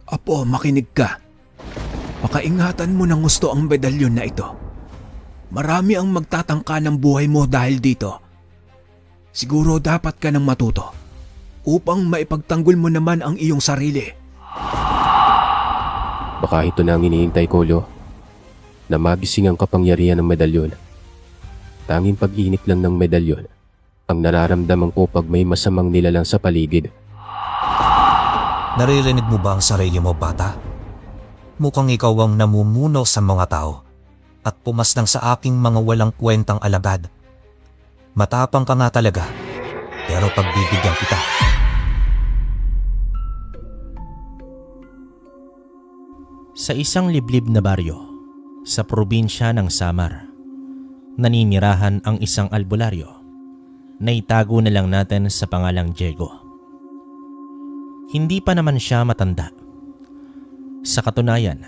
Apo, makinig ka. Pakaingatan mo ng gusto ang medalyon na ito. Marami ang magtatangka ng buhay mo dahil dito. Siguro dapat ka nang matuto upang maipagtanggol mo naman ang iyong sarili. Baka ito na ang hinihintay ko, Lo. Na magising ang kapangyarihan ng medalyon. Tanging pag-init lang ng medalyon ang nararamdaman ko pag may masamang nilalang sa paligid. Naririnig mo ba ang sarili mo, bata? Mukhang ikaw ang namumuno sa mga tao at pumaslang sa aking mga walang kwentang alagad. Matapang ka nga talaga, pero pagbibigyan kita. Sa isang liblib na baryo sa probinsya ng Samar, naninirahan ang isang albularyo na itago na lang natin sa pangalang Diego. Hindi pa naman siya matanda. Sa katunayan,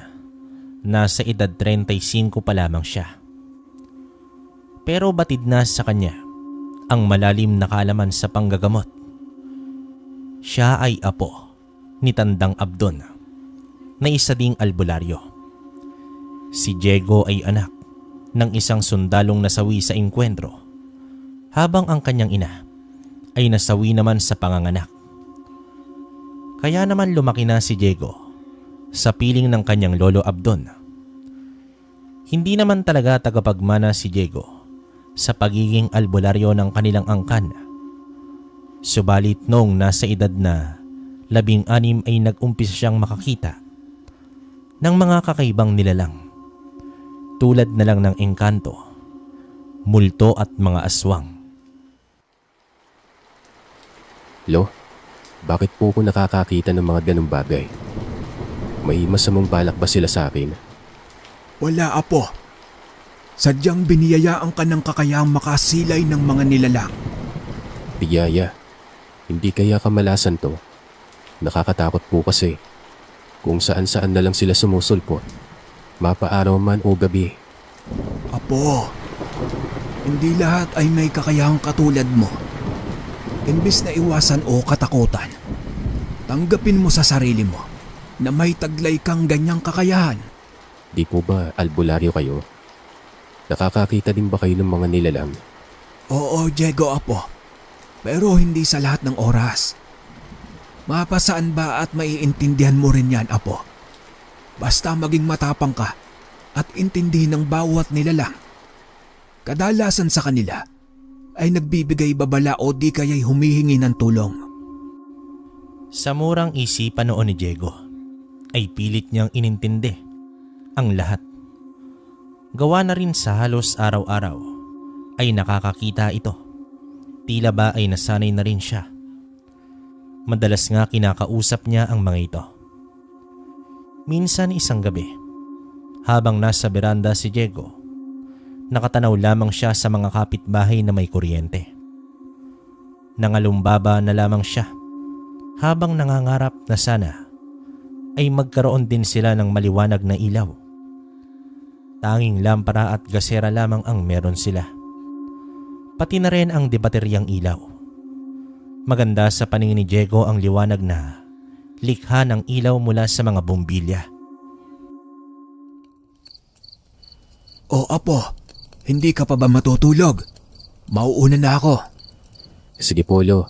nasa edad 35 pa lamang siya. Pero batid na sa kanya ang malalim na kaalaman sa panggagamot. Siya ay apo ni Tandang Abdon na isa ding albularyo. Si Diego ay anak ng isang sundalong nasawi sa engkwentro, habang ang kanyang ina ay nasawi naman sa panganganak. Kaya naman lumaki na si Diego sa piling ng kanyang lolo Abdon. Hindi naman talaga tagapagmana si Diego sa pagiging albularyo ng kanilang angkan. Subalit noong nasa edad na 16 ay nag-umpisa siyang makakita ng mga kakaibang nilalang, tulad na lang ng engkanto, multo at mga aswang. Lo, bakit po ko nakakakita ng mga ganong bagay? May masamang balak ba sila sa akin? Wala, apo. Sadyang biniyayaan ka ng kakayahang makasilay ng mga nilalang. Biyaya, hindi kaya kamalasan to. Nakakatakot po kasi. Kung saan-saan na lang sila sumusulpot, mapaaraw man o gabi. Apo, hindi lahat ay may kakayahang katulad mo. Imbis na iwasan o katakutan, tanggapin mo sa sarili mo na may taglay kang ganyang kakayahan. Di po ba albularyo kayo? Nakakakita din ba kayo ng mga nilalang? Oo, Diego, apo. Pero hindi sa lahat ng oras. Mapasaan ba at maiintindihan mo rin yan, apo? Basta maging matapang ka at intindihin ng bawat nilalang. Kadalasan sa kanila ay nagbibigay babala o di kaya'y humihingi ng tulong. Sa murang isipan noon ni Diego ay pilit niyang inintindi ang lahat. Gawa na rin sa halos araw-araw ay nakakakita ito. Tila ba ay nasanay na rin siya. Madalas nga kinakausap niya ang mga ito. Minsan isang gabi, habang nasa beranda si Diego, nakatanaw lamang siya sa mga kapitbahay na may kuryente. Nangalumbaba na lamang siya habang nangangarap na sana ay magkaroon din sila ng maliwanag na ilaw. Tanging lampara at gasera lamang ang meron sila. Pati na rin ang debateryang ilaw. Maganda sa paningin ni Diego ang liwanag na likha ng ilaw mula sa mga bumbilya. O apo, hindi ka pa ba matutulog? Mauuna na ako. Sige po, Lo.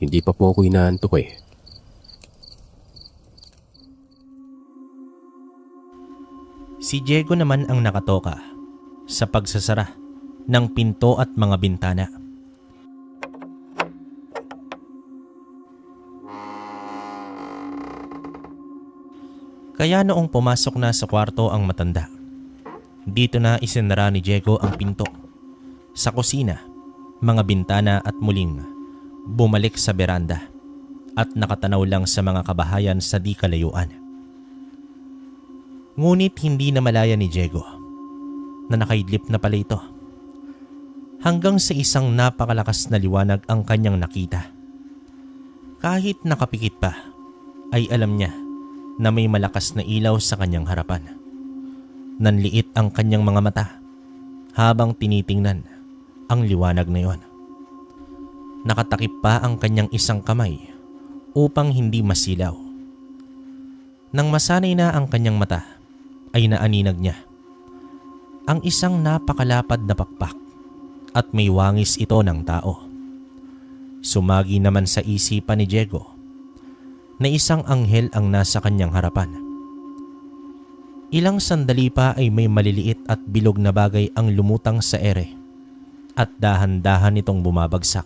Hindi pa po ako inaantok eh. Si Diego naman ang nakatoka sa pagsasara ng pinto at mga bintana. Kaya noong pumasok na sa kwarto ang matanda, dito na isinara ni Diego ang pinto sa kusina, mga bintana at muling bumalik sa beranda at nakatanaw lang sa mga kabahayan sa di kalayuan. Ngunit hindi na malaya ni Diego na nakaidlip na pala ito, hanggang sa isang napakalakas na liwanag ang kanyang nakita. Kahit nakapikit pa ay alam niya na may malakas na ilaw sa kanyang harapan. Nanliit ang kanyang mga mata habang tinitingnan ang liwanag na iyon. Nakatakip pa ang kanyang isang kamay upang hindi masilaw. Nang masanay na ang kanyang mata, ay naaninag niya ang isang napakalapad na pakpak at may wangis ito ng tao. Sumagi naman sa isipan ni Diego na isang anghel ang nasa kanyang harapan. Ilang sandali pa ay may maliliit at bilog na bagay ang lumutang sa ere at dahan-dahan itong bumabagsak.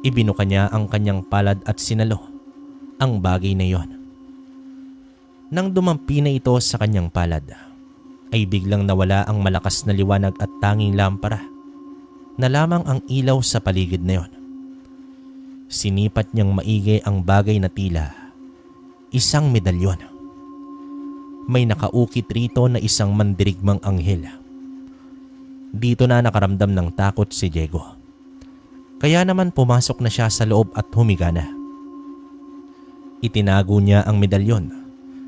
Ibinuka niya ang kanyang palad at sinalo ang bagay na iyon. Nang dumampi na ito sa kanyang palad, ay biglang nawala ang malakas na liwanag at tanging lampara na lamang ang ilaw sa paligid na iyon. Sinipat niyang maigi ang bagay na tila isang medalyon. May nakaukit rito na isang mandirigmang anghel. Dito na nakaramdam ng takot si Diego. Kaya naman pumasok na siya sa loob at humiga na. Itinago niya ang medalyon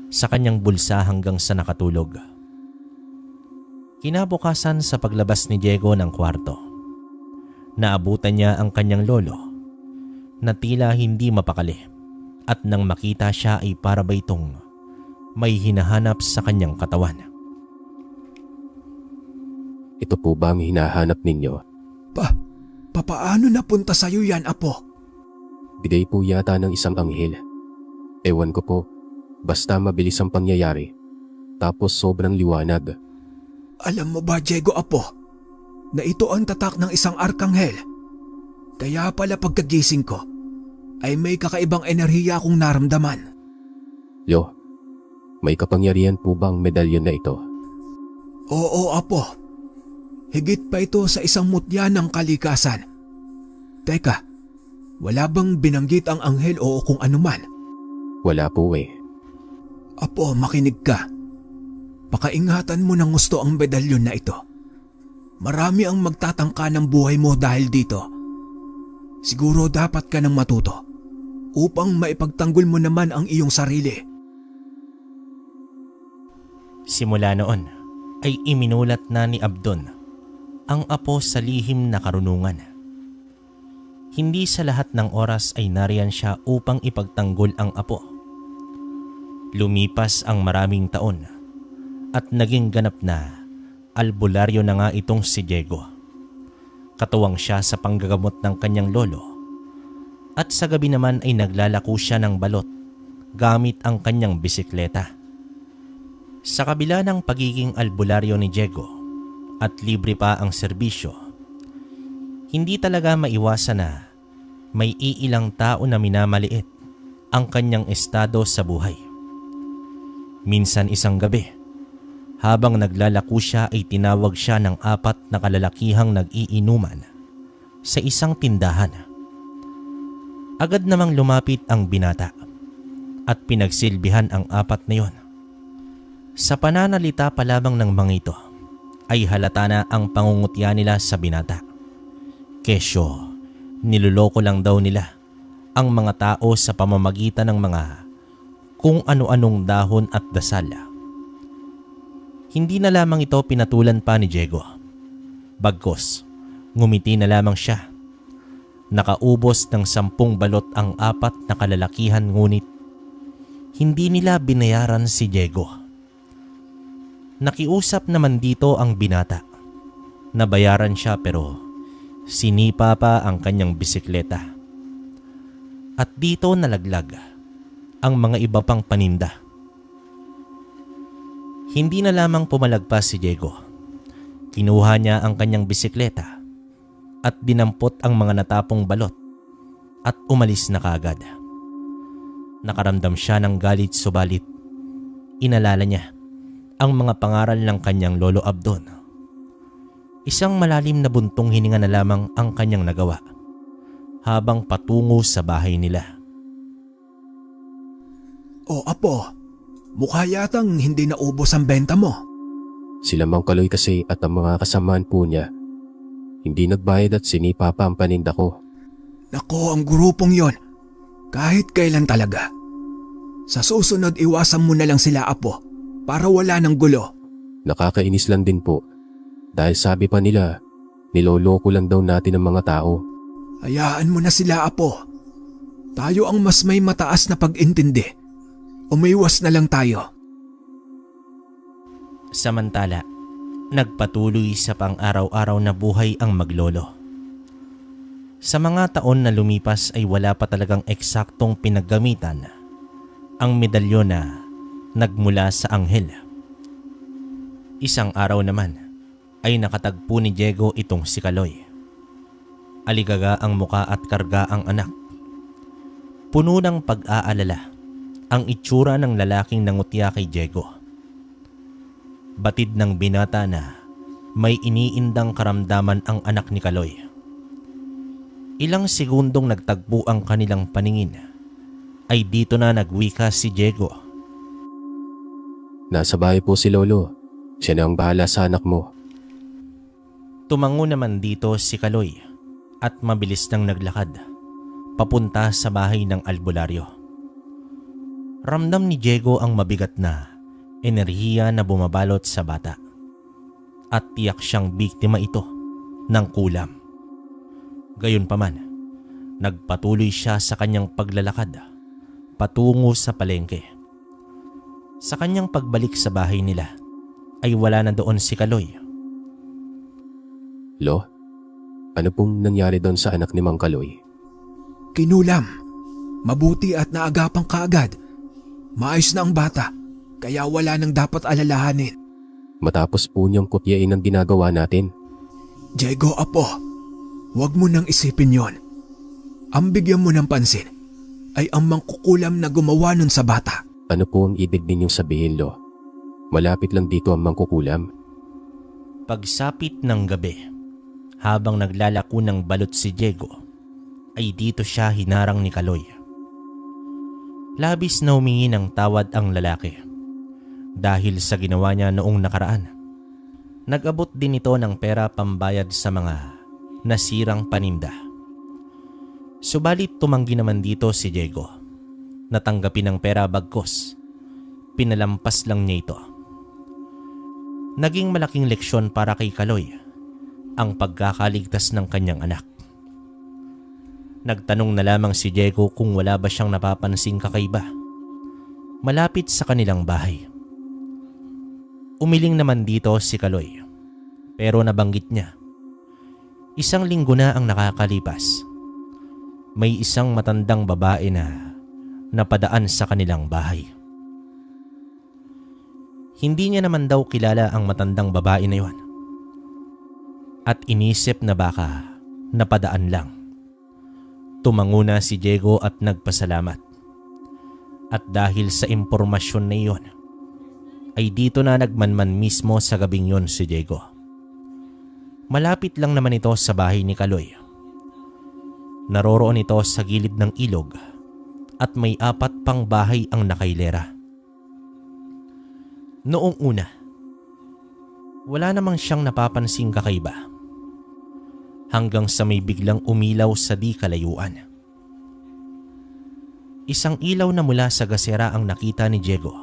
sa kanyang bulsa hanggang sa nakatulog. Kinabukasan sa paglabas ni Diego ng kwarto, naabutan niya ang kanyang lolo na tila hindi mapakali at nang makita siya ay para ba itong may hinahanap sa kanyang katawan. Ito po ba ang hinahanap ninyo? Papaano napunta sa'yo yan, Apo? Bigay po yata ng isang anghel. Ewan ko po, basta mabilis ang pangyayari. Tapos sobrang liwanag. Alam mo ba, Diego, Apo, na ito ang tatak ng isang arkanghel? Kaya pala pagkagising ko, ay may kakaibang enerhiya akong naramdaman. Lo, may kapangyarihan po bang medalyon na ito? Oo, Apo. Higit pa ito sa isang mutya ng kalikasan. Teka, wala bang binanggit ang anghel o kung anuman? Wala po eh. Apo, makinig ka. Pakaingatan mo ng gusto ang medalyon na ito. Marami ang magtatangka ng buhay mo dahil dito. Siguro dapat ka nang matuto upang maipagtanggol mo naman ang iyong sarili. Simula noon ay iminulat na ni Abdon ang apo sa lihim na karunungan. Hindi sa lahat ng oras ay nariyan siya upang ipagtanggol ang apo. Lumipas ang maraming taon at naging ganap na albularyo na nga itong si Diego. Katuwang siya sa panggagamot ng kanyang lolo at sa gabi naman ay naglalako siya ng balot gamit ang kanyang bisikleta. Sa kabila ng pagiging albularyo ni Diego at libre pa ang serbisyo, hindi talaga maiwasan na may iilang tao na minamaliit ang kanyang estado sa buhay. Minsan isang gabi, habang naglalako siya ay tinawag siya ng 4 na kalalakihang nag-iinuman sa isang tindahan. Agad namang lumapit ang binata at pinagsilbihan ang 4 na yon. Sa pananalita pa lamang ng mga ito ay halata na ang pangungutya nila sa binata. Kesyo, niloloko lang daw nila ang mga tao sa pamamagitan ng mga kung ano-anong dahon at dasal. Hindi na lamang ito pinatulan pa ni Diego. Bagkus, ngumiti na lamang siya. Nakaubos ng 10 balot ang 4 na kalalakihan ngunit hindi nila binayaran si Diego. Nakiusap naman dito ang binata. Nabayaran siya pero sinipa pa ang kanyang bisikleta. At dito nalaglag ang mga iba pang paninda. Hindi na lamang pumalagpas si Diego. Kinuha niya ang kanyang bisikleta at dinampot ang mga natapong balot at umalis na kaagad. Nakaramdam siya ng galit subalit inalala niya ang mga pangaral ng kanyang lolo Abdon. Isang malalim na buntong hininga na lamang ang kanyang nagawa habang patungo sa bahay nila. O Apo, mukha yatang hindi naubos ang benta mo. Sila Mang Kaloy kasi at ang mga kasamaan po niya, hindi nagbayad at sinipa pa ang paninda ko. Nako, ang grupong yon. Kahit kailan talaga. Sa susunod, iwasan mo na lang sila, Apo, para wala ng gulo. Nakakainis lang din po. Dahil sabi pa nila, niloloko lang daw natin ang mga tao. Hayaan mo na sila, Apo. Tayo ang mas may mataas na pag-intindi. O umiwas na lang tayo. Samantala, nagpatuloy sa pang-araw-araw na buhay ang maglolo. Sa mga taon na lumipas ay wala pa talagang eksaktong pinaggamitan ang medalyon na nagmula sa anghel. Isang araw naman ay nakatagpo ni Diego itong si Kaloy. Aligaga ang muka at karga ang anak. Puno ng pag-aalala ang itsura ng lalaking nangutya kay Diego. Batid ng binata na may iniindang karamdaman ang anak ni Kaloy. Ilang segundong nagtagpo ang kanilang paningin ay dito na nagwika si Diego. Nasa bahay po si Lolo. Siya na ang bahala sa anak mo. Tumango naman dito si Kaloy at mabilis nang naglakad papunta sa bahay ng albularyo. Ramdam ni Diego ang mabigat na enerhiya na bumabalot sa bata at tiyak siyang biktima ito ng kulam. Gayunpaman, nagpatuloy siya sa kanyang paglalakad patungo sa palengke. Sa kanyang pagbalik sa bahay nila ay wala na doon si Kaloy. Lo, ano pong nangyari doon sa anak ni Mang Kaloy? Kinulam. Mabuti at naagapang kaagad. Maayos na ang bata, kaya wala nang dapat alalahanin. Matapos po niyang kutyain ang ginagawa natin. Diego, apo, huwag mo nang isipin yon. Ang bigyan mo ng pansin ay ang mangkukulam na gumawa nun sa bata. Ano po ang ibig ninyong sabihin, Lo? Malapit lang dito ang mangkukulam. Pagsapit ng gabi, habang naglalako ng balot si Diego, ay dito siya hinarang ni Kaloy. Labis na humingi ng tawad ang lalaki dahil sa ginawa niya noong nakaraan. Nag-abot din ito ng pera pambayad sa mga nasirang paninda. Subalit tumanggi naman dito si Diego. Natanggapin ang pera bagkos. Pinalampas lang niya ito. Naging malaking leksyon para kay Kaloy ang pagkakaligtas ng kanyang anak. Nagtanong na lamang si Diego kung wala ba siyang napapansing kakaiba malapit sa kanilang bahay. Umiling naman dito si Kaloy, pero nabanggit niya, 1 linggo na ang nakakalipas. May isang matandang babae na napadaan sa kanilang bahay. Hindi niya naman daw kilala ang matandang babae na yon at inisip na baka napadaan lang. Tumango na si Diego at nagpasalamat. At dahil sa impormasyon na iyon, ay dito na nagmanman mismo sa gabing yon si Diego. Malapit lang naman ito sa bahay ni Kaloy. Naroroon ito sa gilid ng ilog at may 4 pang bahay ang nakailera. Noong una, wala namang siyang napapansing kakaiba hanggang sa may biglang umilaw sa di kalayuan. Isang ilaw na mula sa gasera ang nakita ni Diego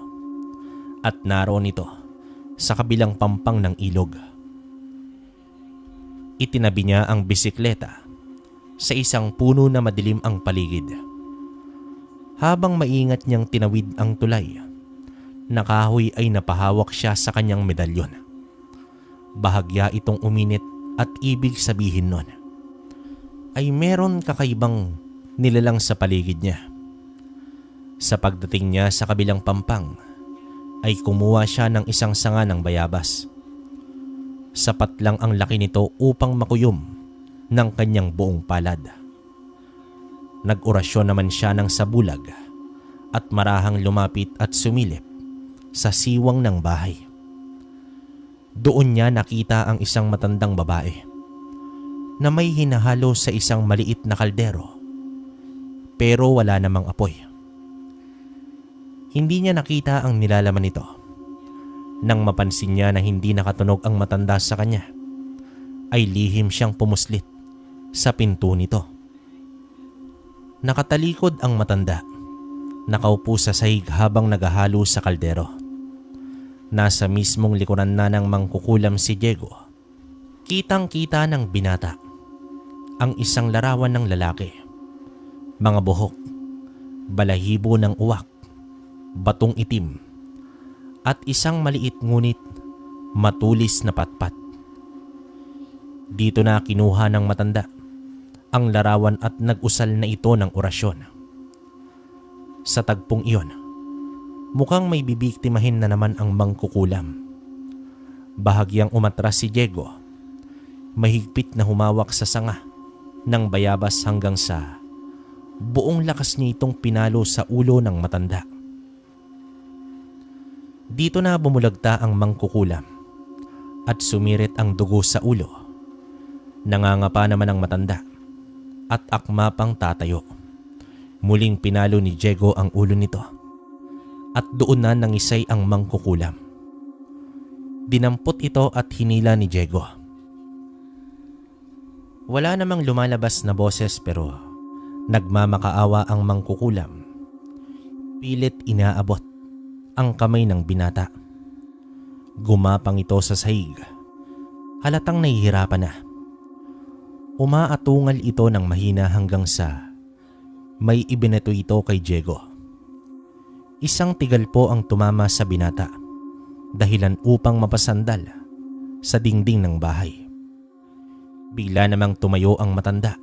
at naroon ito sa kabilang pampang ng ilog. Itinabi niya ang bisikleta sa isang puno na madilim ang paligid. Habang maingat niyang tinawid ang tulay, nakahoy ay napahawak siya sa kanyang medalyon. Bahagya itong uminit at ibig sabihin nun ay meron kakaibang nilalang sa paligid niya. Sa pagdating niya sa kabilang pampang ay kumuha siya ng isang sanga ng bayabas. Sapat lang ang laki nito upang makuyom ng kanyang buong palad. Nag-orasyon naman siya ng sabulag at marahang lumapit at sumilip sa siwang ng bahay. Doon niya nakita ang isang matandang babae na may hinahalo sa isang maliit na kaldero pero wala namang apoy. Hindi niya nakita ang nilalaman nito. Nang mapansin niya na hindi nakatunog ang matanda sa kanya, ay lihim siyang pumuslit sa pinto nito. Nakatalikod ang matanda, nakaupo sa sahig habang naghahalo sa kaldero. Nasa mismong likuran na ng mangkukulam si Diego. Kitang-kita ng binata ang isang larawan ng lalaki. Mga buhok, balahibo ng uwak, batong itim, at isang maliit ngunit matulis na patpat. Dito na kinuha ng matanda ang larawan at nag-usal na ito ng orasyon. Sa tagpong iyon, mukhang may bibiktimahin na naman ang mangkukulam. Bahagyang umatras si Diego, mahigpit na humawak sa sanga ng bayabas hanggang sa buong lakas niya itong pinalo sa ulo ng matanda. Dito na bumulagta ang mangkukulam at sumirit ang dugo sa ulo. Nangangapa naman ang matanda at akma pang tatayo. Muling pinalo ni Diego ang ulo nito at doon na nangisay ang mangkukulam. Dinampot ito at hinila ni Diego. Wala namang lumalabas na boses pero nagmamakaawa ang mangkukulam. Pilit inaabot ang kamay ng binata. Gumapang ito sa sahig. Halatang nahihirapan na. Umaatungal ito ng mahina hanggang sa may ibinato ito kay Diego. Isang tigal po ang tumama sa binata, dahilan upang mapasandal sa dingding ng bahay. Bigla namang tumayo ang matanda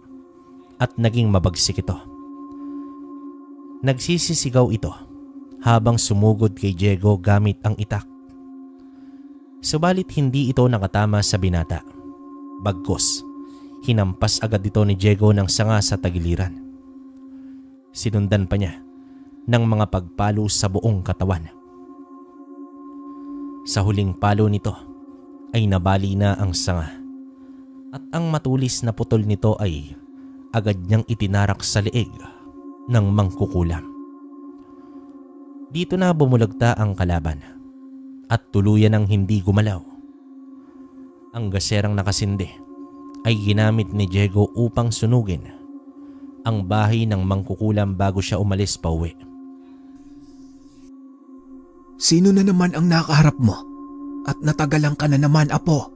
at naging mabagsik ito. Nagsisisigaw ito habang sumugod kay Diego gamit ang itak. Subalit hindi ito nakatama sa binata. Bagkus, hinampas agad ito ni Diego ng sanga sa tagiliran. Sinundan pa niya ng mga pagpalo sa buong katawan. Sa huling palo nito ay nabali na ang sanga at ang matulis na putol nito ay agad niyang itinarak sa leeg ng mangkukulam. Dito na bumulagta ang kalaban at tuluyan ang hindi gumalaw. Ang gaserang nakasindi ay ginamit ni Diego upang sunugin ang bahay ng mangkukulam bago siya umalis pauwi. Sino na naman ang nakaharap mo? At natagalan ka na naman, Apo.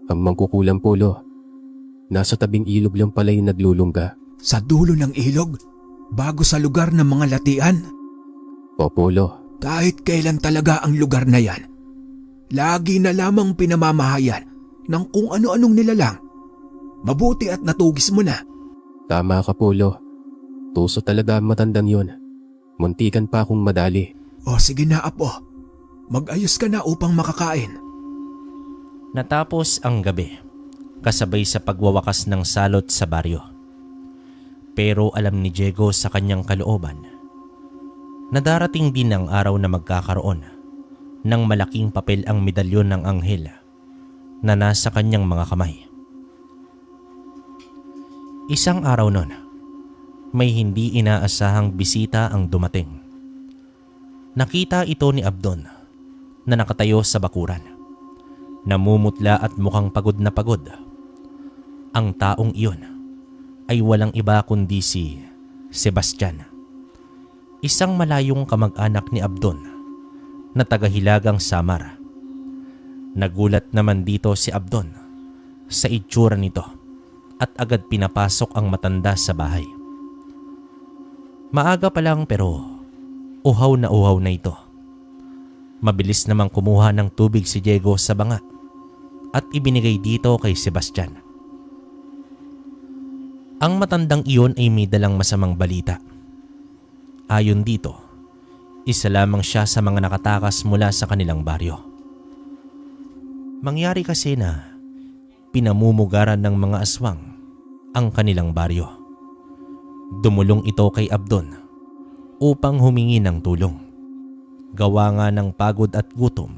Ang mangkukulam, Polo. Nasa tabing ilog lang pala yung naglulungga. Sa dulo ng ilog? Bago sa lugar ng mga latian? O, Polo. Kahit kailan talaga ang lugar na yan. Lagi na lamang pinamamahayan ng kung ano-anong nilalang. Mabuti at natugis mo na. Tama ka, Polo. Tuso talaga ang matandang yon. Muntikan pa akong madali. O sige na, Apo. Mag-ayos ka na upang makakain. Natapos ang gabi, kasabay sa pagwawakas ng salot sa baryo. Pero alam ni Diego sa kanyang kalooban na darating din ang araw na magkakaroon ng malaking papel ang medalyon ng anghel na nasa kanyang mga kamay. Isang araw nun, may hindi inaasahang bisita ang dumating. Nakita ito ni Abdon na nakatayo sa bakuran. Namumutla at mukhang pagod na pagod. Ang taong iyon ay walang iba kundi si Sebastian, isang malayong kamag-anak ni Abdon na taga-Hilagang Samar. Nagulat naman dito si Abdon sa itsura nito at agad pinapasok ang matanda sa bahay. Maaga pa lang pero uhaw na ito. Mabilis namang kumuha ng tubig si Diego sa banga at ibinigay dito kay Sebastian. Ang matandang iyon ay may dalang masamang balita. Ayon dito, isa lamang siya sa mga nakatakas mula sa kanilang baryo. Mangyari kasi na pinamumugaran ng mga aswang ang kanilang baryo. Dumulong ito kay Abdon upang humingi ng tulong. Gawa nga ng pagod at gutom,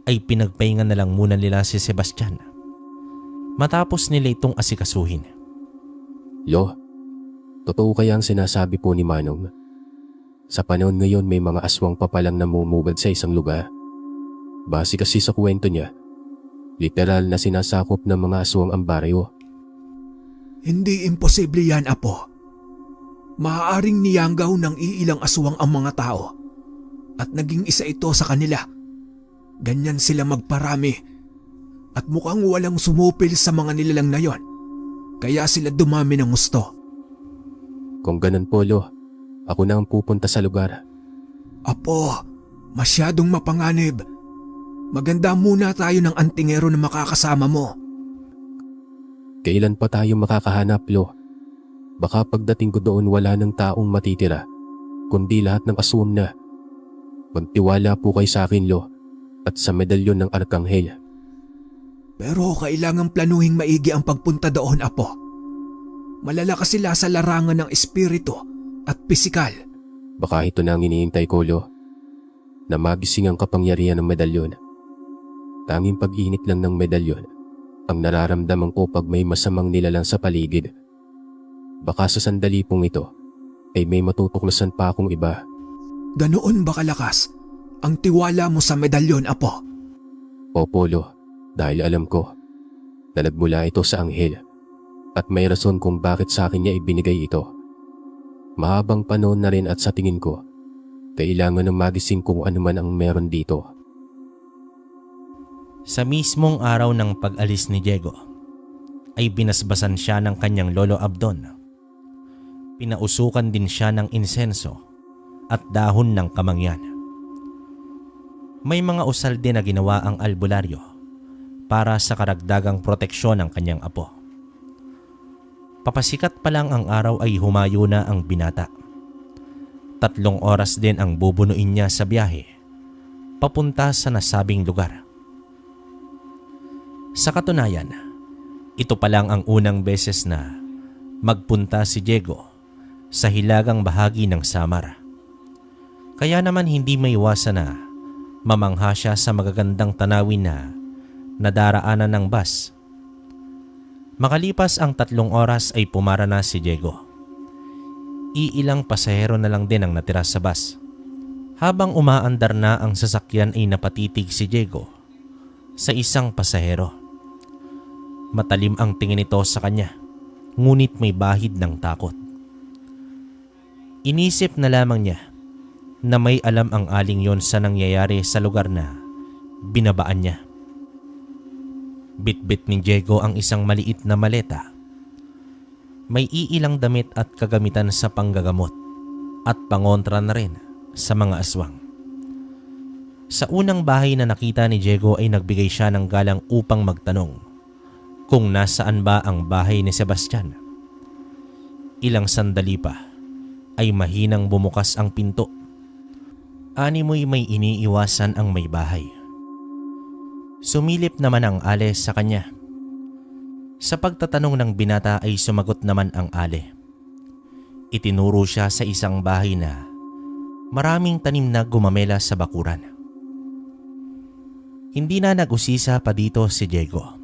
ay pinagpahinga na lang muna nila si Sebastian matapos nila itong asikasuhin. Lo, totoo kaya ang sinasabi po ni Manong? Sa panahon ngayon may mga aswang pa palang namumugad sa isang lugar. Base kasi sa kwento niya, literal na sinasakop ng mga aswang ang baryo. Hindi imposible yan, Apo. Maaaring niyanggaw ng iilang aswang ang mga tao at naging isa ito sa kanila. Ganyan sila magparami at mukhang walang sumupil sa mga nilalang na yon. Kaya sila dumami ng gusto. Kung ganun po, Lo, ako na ang pupunta sa lugar. Apo, masyadong mapanganib. Maganda muna tayo ng antingero na makakasama mo. Kailan pa tayo makakahanap, Lo? Baka pagdating ko doon wala ng taong matitira, kundi lahat ng aswang na. Magtiwala po kay sa akin, Lo, at sa medalyon ng Arkanghel. Pero kailangang planuhing maigi ang pagpunta doon, Apo. Malalakas sila sa larangan ng espiritu at pisikal. Baka ito na ang iniintay ko, Lo, na magising ang kapangyarihan ng medalyon. Tanging pag-init lang ng medalyon ang nararamdaman ko pag may masamang nilalang sa paligid. Baka sa sandali pong ito ay may matutuklasan pa akong iba. Ganoon ba kalakas ang tiwala mo sa medalyon, Apo? Opo, Lo, dahil alam ko na nagmula ito sa anghel at may rason kung bakit sa akin niya ibinigay ito. Mahabang panahon na rin at sa tingin ko, kailangan ng magising kung ano man ang meron dito. Sa mismong araw ng pag-alis ni Diego, ay binasbasan siya ng kanyang lolo Abdon. Pinausukan din siya ng insenso at dahon ng kamangyan. May mga usal din na ginawa ang albularyo para sa karagdagang proteksyon ng kanyang apo. Papasikat pa lang ang araw ay humayo na ang binata. 3 oras din ang bubunuin niya sa biyahe papunta sa nasabing lugar. Sa katunayan, ito pa lang ang unang beses na magpunta si Diego sa hilagang bahagi ng Samar. Kaya naman hindi may iwasan na mamangha siya sa magagandang tanawin na nadaraanan ng bus. Makalipas ang 3 oras ay pumara na si Diego. Iilang pasahero na lang din ang natira sa bus. Habang umaandar na ang sasakyan ay napatitig si Diego sa isang pasahero. Matalim ang tingin nito sa kanya, ngunit may bahid ng takot. Inisip na lamang niya na may alam ang aling yon sa nangyayari sa lugar na binabaan niya. Bitbit ni Diego ang isang maliit na maleta. May iilang damit at kagamitan sa panggagamot at pangontra na rin sa mga aswang. Sa unang bahay na nakita ni Diego ay nagbigay siya ng galang upang magtanong kung nasaan ba ang bahay ni Sebastian. Ilang sandali pa ay mahinang bumukas ang pinto. Animoy may iniiwasan ang may bahay. Sumilip naman ang ale sa kanya. Sa pagtatanong ng binata ay sumagot naman ang ale. Itinuro siya sa isang bahay na maraming tanim na gumamela sa bakuran. Hindi na nag-usisa pa dito si Diego.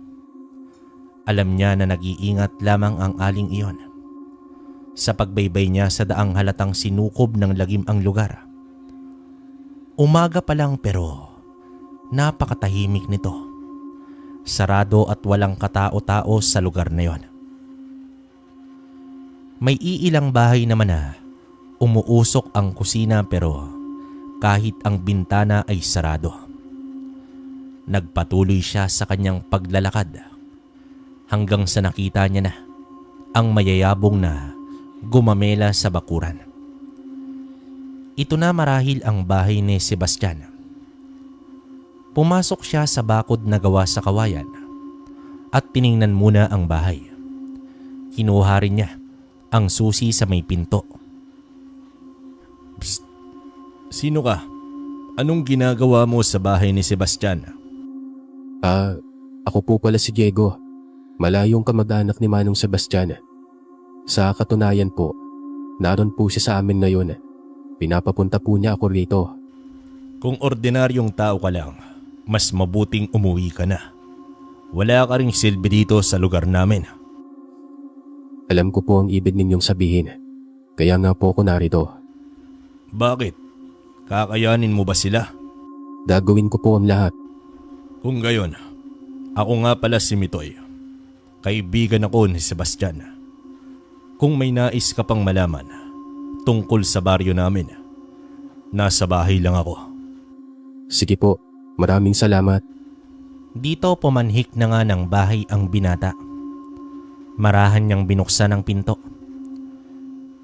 Alam niya na nag-iingat lamang ang aling iyon. Sa pagbaybay niya sa daang halatang sinukob ng lagim ang lugar. Umaga pa lang pero napakatahimik nito. Sarado at walang katao-tao sa lugar na yon. May iilang bahay naman na umuusok ang kusina pero kahit ang bintana ay sarado. Nagpatuloy siya sa kanyang paglalakad hanggang sa nakita niya na ang mayayabong na gumamela sa bakuran. Ito na marahil ang bahay ni Sebastian. Pumasok siya sa bakod na gawa sa kawayan at tiningnan muna ang bahay. Kinuha rin niya ang susi sa may pinto. Psst! Sino ka? Anong ginagawa mo sa bahay ni Sebastian? Ako po pala si Diego. Malayong kamag-anak ni Manong Sebastian. Sa katunayan po, naroon po siya sa amin ngayon. Pinapapunta po niya ako rito. Kung ordinaryong tao ka lang, mas mabuting umuwi ka na. Wala ka ring silbi dito sa lugar namin. Alam ko po ang ibig ninyong sabihin. Kaya nga po ako narito. Bakit? Kakayanin mo ba sila? Gagawin ko po ang lahat. Kung gayon, ako nga pala si Mitoy. Kaibigan ako ni Sebastian. Kung may nais ka pang malaman tungkol sa baryo namin, nasa bahay lang ako. Sige po, maraming salamat. Dito pumanhik na nga ng bahay ang binata. Marahan niyang binuksan ang pinto.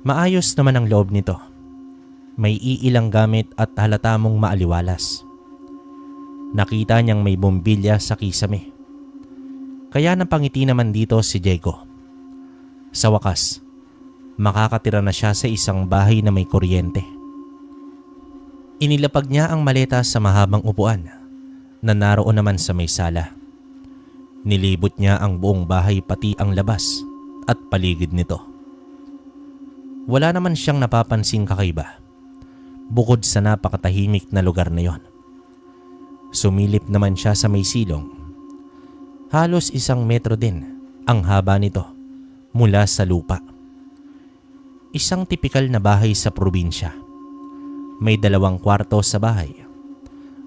Maayos naman ang loob nito. May iilang gamit at halata mong maaliwalas. Nakita niyang may bombilya sa kisame. Kaya napangiti naman dito si Diego. Sa wakas, makakatira na siya sa isang bahay na may kuryente. Inilapag niya ang maleta sa mahabang upuan na naroon naman sa may sala. Nilibot niya ang buong bahay pati ang labas at paligid nito. Wala naman siyang napapansing kakaiba bukod sa napakatahimik na lugar na yon. Sumilip naman siya sa may silong. Halos 1 metro din ang haba nito mula sa lupa. Isang tipikal na bahay sa probinsya. May 2 kwarto sa bahay.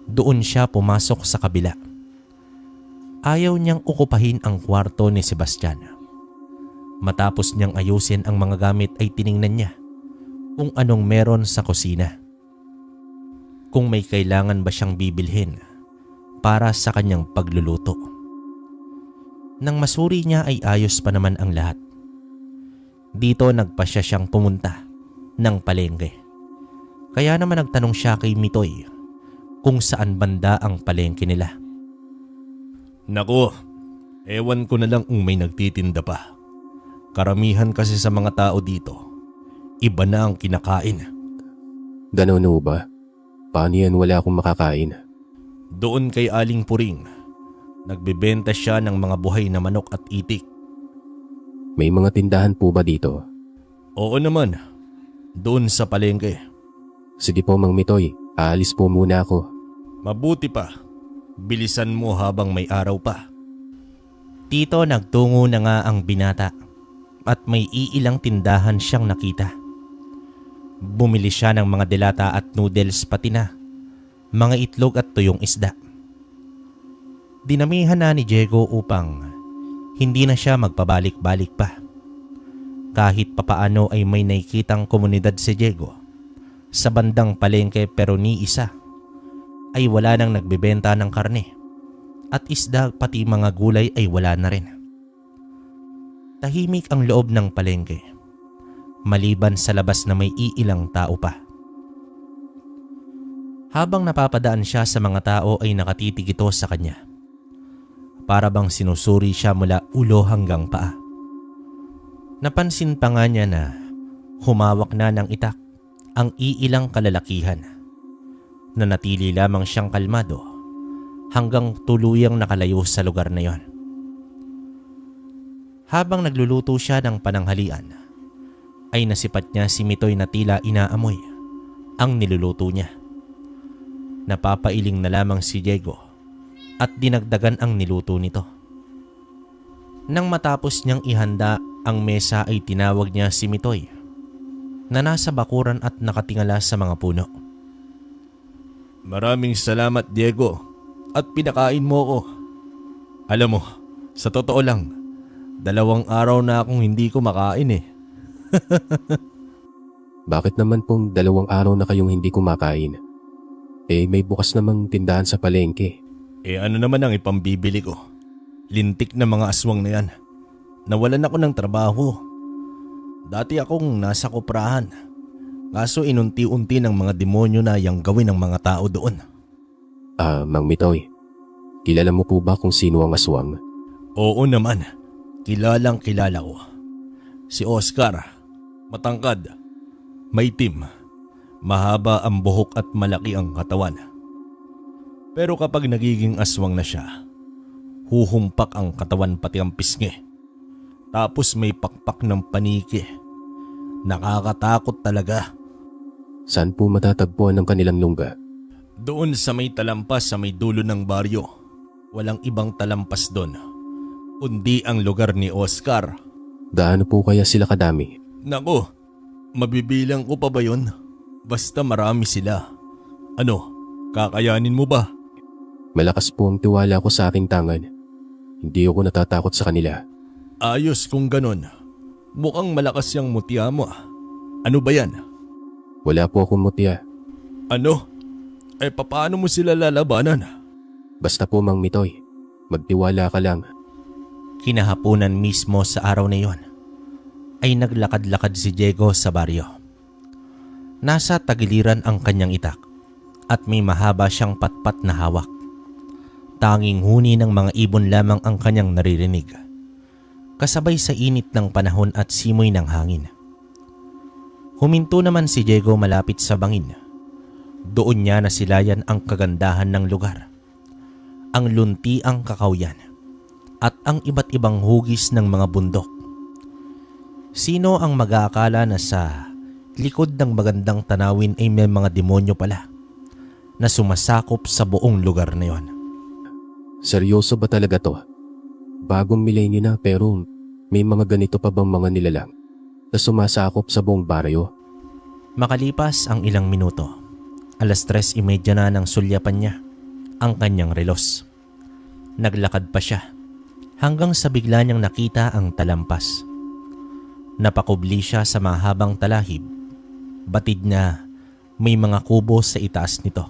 Doon siya pumasok sa kabila. Ayaw niyang okupahin ang kwarto ni Sebastian. Matapos niyang ayusin ang mga gamit ay tiningnan niya kung anong meron sa kusina. Kung may kailangan ba siyang bibilhin para sa kanyang pagluluto. Nang masuri niya ay ayos pa naman ang lahat. Dito nagpasya siyang pumunta ng palengke. Kaya naman nagtanong siya kay Mitoy kung saan banda ang palengke nila. Naku, ewan ko na lang kung may nagtitinda pa. Karamihan kasi sa mga tao dito, iba na ang kinakain. Ganon ho ba? Paano yan wala akong makakain? Doon kay Aling Puring, nagbebenta siya ng mga buhay na manok at itik. May mga tindahan po ba dito? Oo naman, doon sa palengke. Sige po Mang Mitoy, aalis po muna ako. Mabuti pa, bilisan mo habang may araw pa. Dito nagtungo na nga ang binata at may iilang tindahan siyang nakita. Bumili siya ng mga delata at noodles pati na mga itlog at tuyong isda. Dinamihan na ni Diego upang hindi na siya magpabalik-balik pa. Kahit papaano ay may nakikitang komunidad si Diego sa bandang palengke, pero ni isa ay wala nang nagbebenta ng karne at isda pati mga gulay ay wala na rin. Tahimik ang loob ng palengke maliban sa labas na may iilang tao pa. Habang napapadaan siya sa mga tao ay nakatitig ito sa kanya. Para bang sinusuri siya mula ulo hanggang paa. Napansin pa nga niya na humawak na ng itak ang iilang kalalakihan. Nanatili lamang siyang kalmado hanggang tuluyang nakalayo sa lugar na yon. Habang nagluluto siya ng pananghalian, ay nasipat niya si Mitoy na tila inaamoy ang niluluto niya. Napapailing na lamang si Diego at dinagdagan ang niluto nito. Nang matapos niyang ihanda ang mesa ay tinawag niya si Mitoy na nasa bakuran at nakatingala sa mga puno. Maraming salamat Diego at pinakain mo ko. Alam mo, sa totoo lang, 2 araw na akong hindi ko makain eh. Bakit naman pong 2 araw na kayong hindi kumakain? Eh may bukas namang tindahan sa palengke. Eh ano naman ang ipambibili ko? Lintik na mga aswang na yan. Nawalan ako ng trabaho. Dati akong nasa koprahan. Kaso inunti-unti ng mga demonyo na yang gawin ng mga tao doon. Mang Mitoy, kilala mo po ba kung sino ang aswang? Oo naman, kilalang kilala ko. Si Oscar. Matangkad, maitim, mahaba ang buhok at malaki ang katawan. Pero kapag nagiging aswang na siya, huhumpak ang katawan pati ang pisngi. Tapos may pakpak ng paniki. Nakakatakot talaga. Saan po matatagpuan ng kanilang lungga? Doon sa may talampas sa may dulo ng baryo. Walang ibang talampas doon, kundi ang lugar ni Oscar. Gaano po kaya sila kadami? Naku, mabibilang ko pa ba yun? Basta marami sila. Ano, kakayanin mo ba? Malakas po ang tiwala ko sa aking tangan. Hindi ako natatakot sa kanila. Ayos kung ganon. Mukhang malakas yung mutya mo. Ano ba yan? Wala po akong mutya. Ano? Eh paano mo sila lalabanan? Basta po Mang Mitoy, magtiwala ka lang. Kinahapunan mismo sa araw na yon ay naglakad-lakad si Diego sa baryo. Nasa tagiliran ang kanyang itak at may mahaba siyang patpat na hawak. Tanging huni ng mga ibon lamang ang kanyang naririnig, kasabay sa init ng panahon at simoy ng hangin. Huminto naman si Diego malapit sa bangin. Doon niya nasilayan ang kagandahan ng lugar, ang luntiang kakawyan, at ang iba't ibang hugis ng mga bundok. Sino ang mag-aakala na sa likod ng magandang tanawin ay may mga demonyo pala na sumasakop sa buong lugar na yon? Seryoso ba talaga to? Bagong milenyo na pero may mga ganito pa bang mga nilalang na sumasakop sa buong baryo? Makalipas ang ilang minuto, 3:30 na nang sulyapan niya ang kanyang relos. Naglakad pa siya hanggang sa bigla niyang nakita ang talampas. Napakubli siya sa mahabang talahib, batid na may mga kubo sa itaas nito.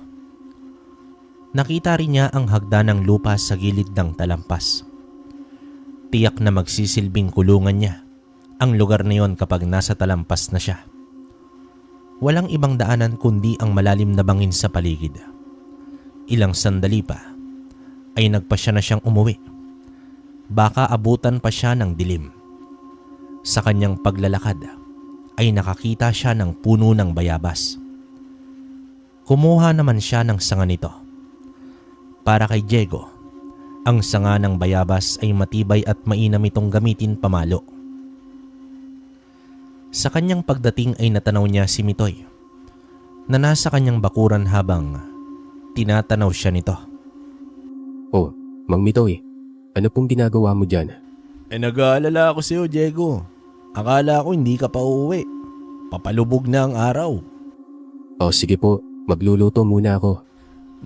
Nakita rin niya ang hagdanang lupa sa gilid ng talampas. Tiyak na magsisilbing kulungan niya ang lugar na yon kapag nasa talampas na siya. Walang ibang daanan kundi ang malalim na bangin sa paligid. Ilang sandali pa ay nagpasya na siyang umuwi. Baka abutan pa siya ng dilim. Sa kanyang paglalakad ay nakakita siya ng puno ng bayabas. Kumuha naman siya ng sanga nito. Para kay Diego, ang sanga ng bayabas ay matibay at mainam itong gamitin pamalo. Sa kanyang pagdating ay natanaw niya si Mitoy na nasa kanyang bakuran habang tinatanaw siya nito. Oh, Mang Mitoy, ano pong ginagawa mo dyan? Nag-aalala ako sa'yo, Diego. Akala ko hindi ka pa uuwi. Papalubog na ang araw. Oh, sige po, magluluto muna ako.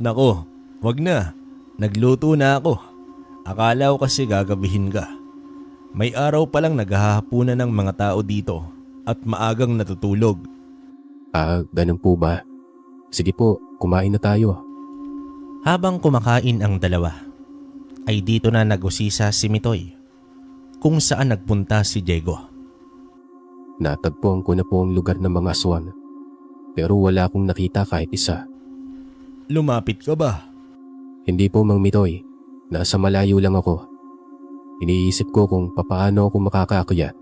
Nako, wag na. Nagluto na ako. Akala ko kasi gagabihin ka. May araw pa lang naghahapunan ng mga tao dito at maagang natutulog. Ganun po ba? Sige po, kumain na tayo. Habang kumakain ang dalawa, ay dito na nag-usisa si Mitoy kung saan nagpunta si Diego. Natagpuan ko na po ang lugar ng mga aswang, pero wala akong nakita kahit isa. Lumapit ka ba? Hindi po, Mang Mitoy. Nasa malayo lang ako. Iniisip ko kung papaano ako makakaakyat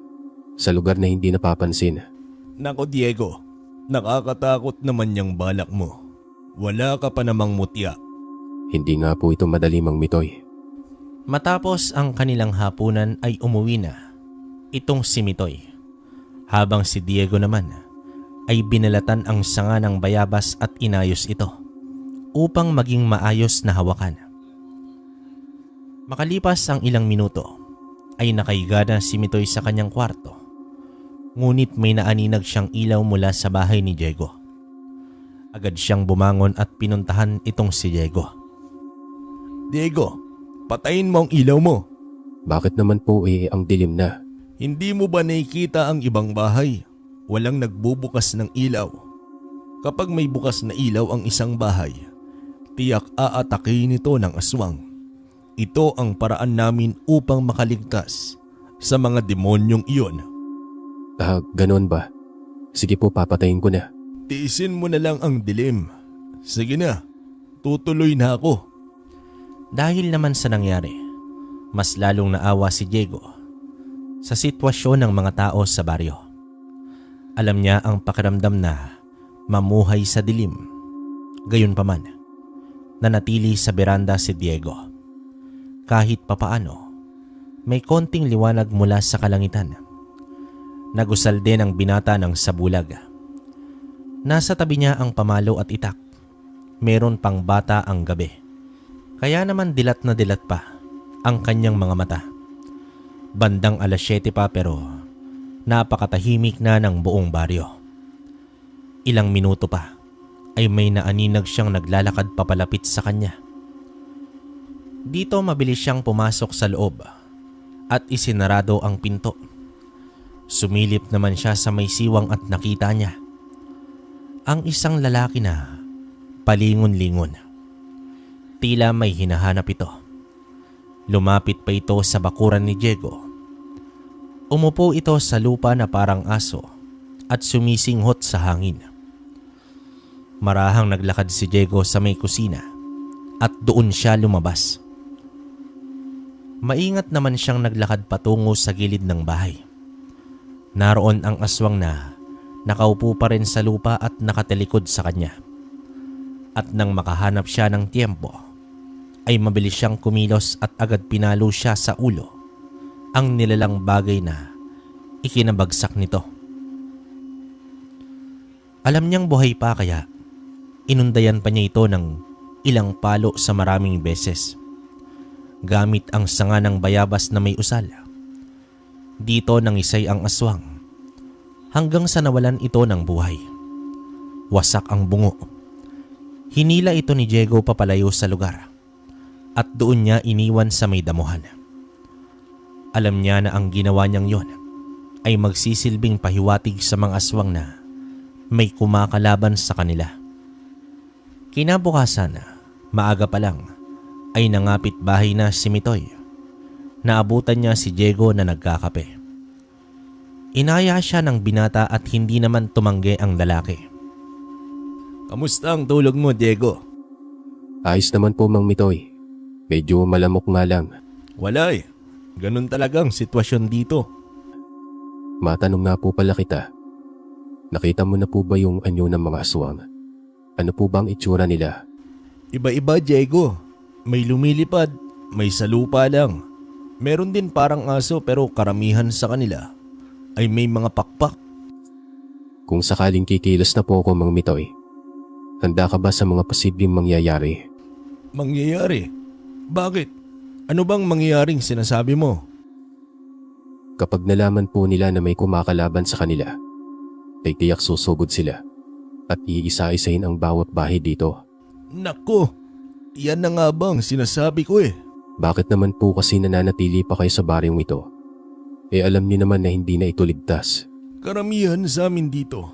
sa lugar na hindi napapansin. Nako Diego, nakakatakot naman yung balak mo. Wala ka pa namang mutya. Hindi nga po ito madali, Mang Mitoy. Matapos ang kanilang hapunan ay umuwi na itong si Mitoy, habang si Diego naman ay binalatan ang sanga ng bayabas at inayos ito upang maging maayos na hawakan. Makalipas ang ilang minuto ay nakahiga na si Mitoy sa kanyang kwarto, ngunit may naaninag siyang ilaw mula sa bahay ni Diego. Agad siyang bumangon at pinuntahan itong si Diego. Diego, patayin mo ang ilaw mo. Bakit naman po ang dilim na? Hindi mo ba nakikita ang ibang bahay? Walang nagbubukas ng ilaw. Kapag may bukas na ilaw ang isang bahay, tiyak aatakihin ito ng aswang. Ito ang paraan namin upang makaligtas sa mga demonyong iyon. Ganon ba? Sige po, papatayin ko na. Tiisin mo na lang ang dilim. Sige na, tutuloy na ako. Dahil naman sa nangyari, mas lalong naawa si Diego sa sitwasyon ng mga tao sa baryo. Alam niya ang pakiramdam na mamuhay sa dilim. Gayunpaman, nanatili sa beranda si Diego. Kahit papaano, may konting liwanag mula sa kalangitan. Nagusal din ang binata ng sabulag. Nasa tabi niya ang pamalo at itak. Meron pang bata ang gabi. Kaya naman dilat na dilat pa ang kanyang mga mata. Bandang 7:00 pa pero napakatahimik na ng buong baryo. Ilang minuto pa ay may naaninag siyang naglalakad papalapit sa kanya. Dito mabilis siyang pumasok sa loob at isinarado ang pinto. Sumilip naman siya sa may siwang at nakita niya ang isang lalaki na palingon-lingon. Tila may hinahanap ito. Lumapit pa ito sa bakuran ni Diego. Umupo ito sa lupa na parang aso at sumisinghot sa hangin. Marahang naglakad si Diego sa may kusina at doon siya lumabas. Maingat naman siyang naglakad patungo sa gilid ng bahay. Naroon ang aswang na nakaupo pa rin sa lupa at nakatalikod sa kanya. At nang makahanap siya ng tiempo, ay mabilis siyang kumilos at agad pinalo siya sa ulo ang nilalang bagay na ikinabagsak nito. Alam niyang buhay pa kaya inundayan pa niya ito ng ilang palo sa maraming beses gamit ang sanga ng bayabas na may usal. Dito nangisay ang aswang hanggang sa nawalan ito ng buhay. Wasak ang bungo. Hinila ito ni Diego papalayo sa lugar at doon niya iniwan sa may damuhan. Alam niya na ang ginawa niyang yon ay magsisilbing pahiwatig sa mga aswang na may kumakalaban sa kanila. Kinabukasan, maaga pa lang, ay nangapit bahay na si Mitoy. Naabutan niya si Diego na nagkakape. Inaya siya ng binata at hindi naman tumanggi ang lalaki. Kamusta ang tulog mo, Diego? Ayos naman po, Mang Mitoy. Medyo malamok nga lang. Wala eh. Ganun talagang sitwasyon dito. Matanong nga po pala kita. Nakita mo na po ba yung anyo ng mga aswang? Ano po bang itsura nila? Iba-iba, Diego. May lumilipad, may sa lupa lang. Meron din parang aso pero karamihan sa kanila ay may mga pakpak. Kung sakaling kikilos na po ako, Mang Mitoy, handa ka ba sa mga posibleng mangyayari? Mangyayari? Bakit? Ano bang mangyayaring sinasabi mo? Kapag nalaman po nila na may kumakalaban sa kanila, ay tiyak susugod sila at iisa-isahin ang bawat bahay dito. Nako, yan na nga bang sinasabi ko eh. Bakit naman po kasi nananatili pa kayo sa baryong ito? Alam niyo naman na hindi na ito ligtas. Karamihan sa amin dito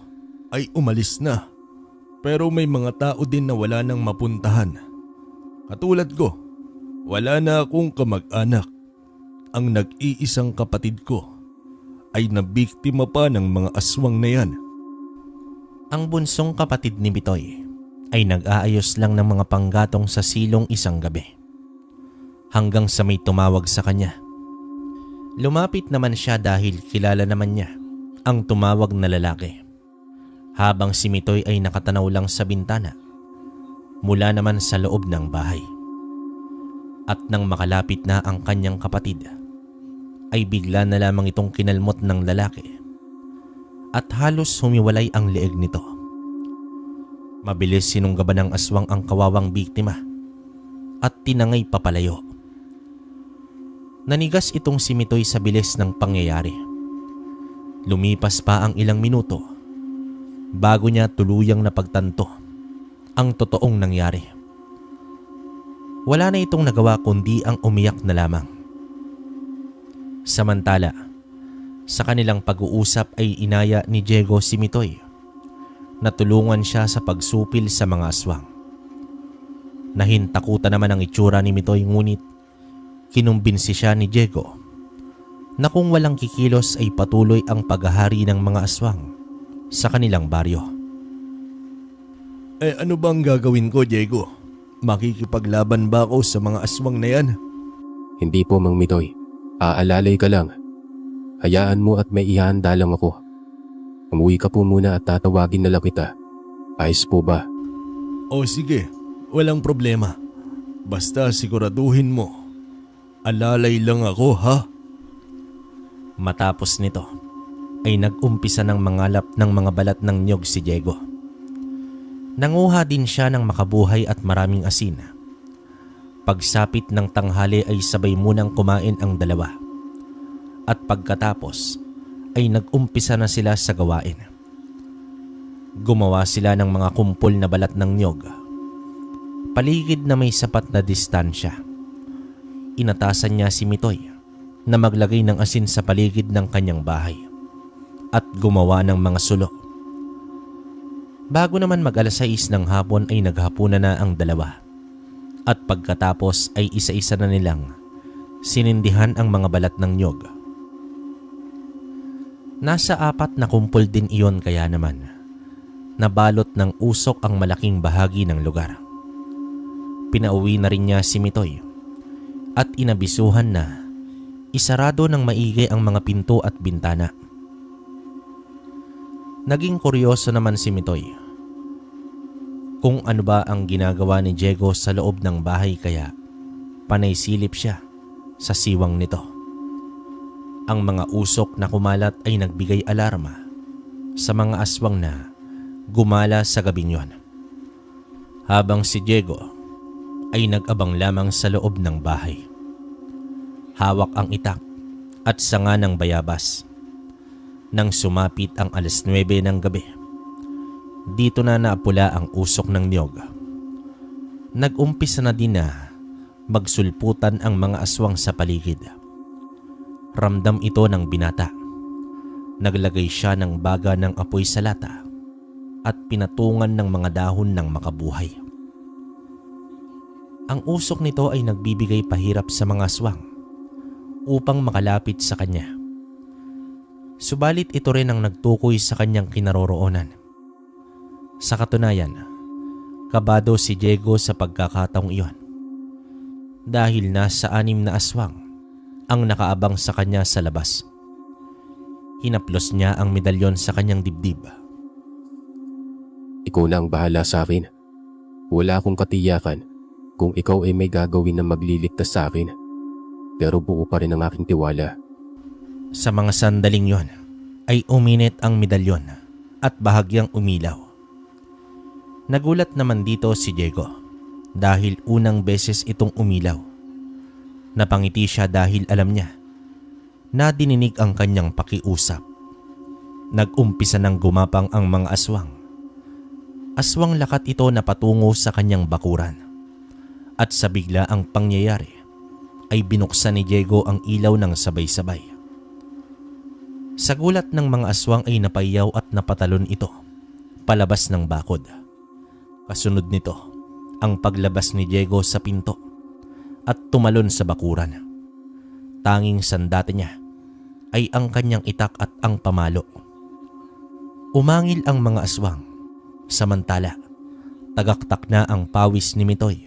ay umalis na. Pero may mga tao din na wala nang mapuntahan. Katulad ko, wala na akong kamag-anak. Ang nag-iisang kapatid ko ay nabiktima pa ng mga aswang na yan. Ang bunsong kapatid ni Mitoy ay nag-aayos lang ng mga panggatong sa silong isang gabi. Hanggang sa may tumawag sa kanya. Lumapit naman siya dahil kilala naman niya ang tumawag na lalaki. Habang si Mitoy ay nakatanaw lang sa bintana mula naman sa loob ng bahay. At nang makalapit na ang kanyang kapatid, ay bigla na lamang itong kinalmot ng lalaki at halos humiwalay ang leeg nito. Mabilis sinunggaban ng aswang ang kawawang biktima at tinangay papalayo. Nanigas itong si Mitoy sa bilis ng pangyayari. Lumipas pa ang ilang minuto bago niya tuluyang napagtanto ang totoong nangyari. Wala na itong nagawa kundi ang umiyak na lamang. Samantala, sa kanilang pag-uusap ay inaya ni Diego si Mitoy na tulungan siya sa pagsupil sa mga aswang. Nahintakutan naman ang itsura ni Mitoy ngunit kinumbinsi siya ni Diego na kung walang kikilos ay patuloy ang paghahari ng mga aswang sa kanilang baryo. Ano bang gagawin ko, Diego? Makikipaglaban ba ako sa mga aswang na yan? Hindi po, Mang Mitoy. Aalalay ka lang. Hayaan mo at may ihanda lang ako. Umuwi ka po muna at tatawagin na lang kita. Ayos po ba? O sige, walang problema. Basta siguraduhin mo. Alalay lang ako, ha? Matapos nito ay nag-umpisa ng mangalap ng mga balat ng niyog si Diego. Nanguha din siya ng makabuhay at maraming asin. Pagsapit ng tanghali ay sabay munang kumain ang dalawa. At pagkatapos ay nag-umpisa na sila sa gawain. Gumawa sila ng mga kumpol na balat ng niyog. Paligid na may sapat na distansya. Inatasan niya si Mitoy na maglagay ng asin sa paligid ng kanyang bahay at gumawa ng mga sulo. Bago naman mag-alas-6 ng hapon ay naghapunan na ang dalawa at pagkatapos ay isa-isa na nilang sinindihan ang mga balat ng niyog. Nasa 4 na kumpol din iyon kaya naman nabalot ng usok ang malaking bahagi ng lugar. Pinauwi na rin niya si Mitoy at inabisuhan na isarado ng maigi ang mga pinto at bintana. Naging kuryoso naman si Mitoy kung ano ba ang ginagawa ni Diego sa loob ng bahay, kaya panay silip siya sa siwang nito. Ang mga usok na kumalat ay nagbigay alarma sa mga aswang na gumala sa gabing yon. Habang si Diego ay nag-abang lamang sa loob ng bahay. Hawak ang itak at sanga ng bayabas. Nang sumapit ang 9:00 ng gabi, dito na naapula ang usok ng niyog. Nag-umpisa na din na magsulputan ang mga aswang sa paligid. Ramdam ito ng binata. Naglagay siya ng baga ng apoy sa lata at pinatungan ng mga dahon ng makabuhay. Ang usok nito ay nagbibigay pahirap sa mga aswang upang makalapit sa kanya. Subalit ito rin ang nagtukoy sa kanyang kinaroroonan. Sa katunayan, kabado si Diego sa pagkakataong iyon dahil nasa 6 na aswang ang nakaabang sa kanya sa labas. Hinaplos niya ang medalyon sa kanyang dibdib. Ikaw na ang bahala sa akin. Wala akong katiyakan kung ikaw ay may gagawin na magliligtas sa akin. Pero buo pa rin ang aking tiwala. Sa mga sandaling yon ay uminit ang medalyon at bahagyang umilaw. Nagulat naman dito si Diego dahil unang beses itong umilaw. Napangiti siya dahil alam niya na dininig ang kanyang pakiusap. Nag-umpisa ng gumapang ang mga aswang. Aswang lakat ito na patungo sa kanyang bakuran. At sa bigla ang pangyayari ay binuksan ni Diego ang ilaw ng sabay-sabay. Sa gulat ng mga aswang ay napayaw at napatalon ito palabas ng bakod. Kasunod nito ang paglabas ni Diego sa pinto at tumalon sa bakuran. Tanging sandata niya ay ang kanyang itak at ang pamalo. Umangil ang mga aswang, samantala tagaktak na ang pawis ni Mitoy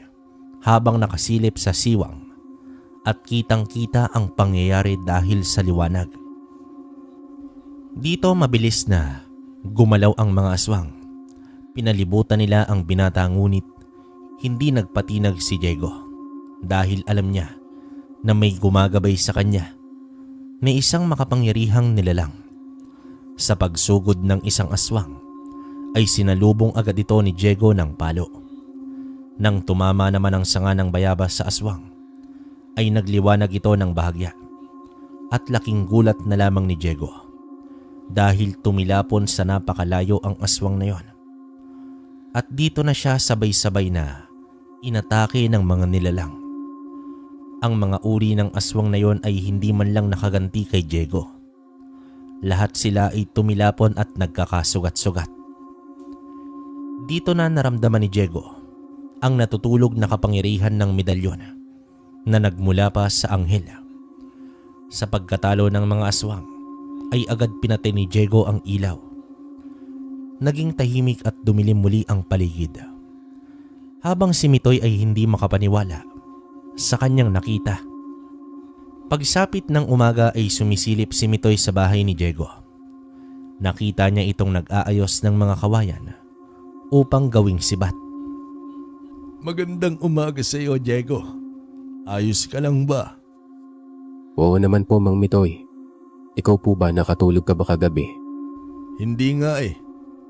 habang nakasilip sa siwang at kitang-kita ang pangyayari dahil sa liwanag. Dito mabilis na gumalaw ang mga aswang. Pinalibutan nila ang binata, ngunit hindi nagpatinag si Diego dahil alam niya na may gumagabay sa kanya na isang makapangyarihang nilalang. Sa pagsugod ng isang aswang ay sinalubong agad ito ni Diego ng palo. Nang tumama naman ang sanga ng bayabas sa aswang ay nagliwanag ito ng bahagya at laking gulat na lamang ni Diego dahil tumilapon sa napakalayo ang aswang na yon. At dito na siya sabay-sabay na inatake ng mga nilalang. Ang mga uri ng aswang na yon ay hindi man lang nakaganti kay Diego. Lahat sila ay tumilapon at nagkakasugat-sugat. Dito na naramdaman ni Diego ang natutulog na kapangyarihan ng medalyon na nagmula pa sa anghel. Sa pagkatalo ng mga aswang ay agad pinatay ni Diego ang ilaw. Naging tahimik at dumilim muli ang paligid. Habang si Mitoy ay hindi makapaniwala sa kanyang nakita. Pagsapit ng umaga ay sumisilip si Mitoy sa bahay ni Diego. Nakita niya itong nag-aayos ng mga kawayan upang gawing sibat. Magandang umaga sa iyo, Diego. Ayos ka lang ba? Oo naman po, Mang Mitoy. Ikaw po ba, nakatulog ka ba kagabi? Hindi nga eh.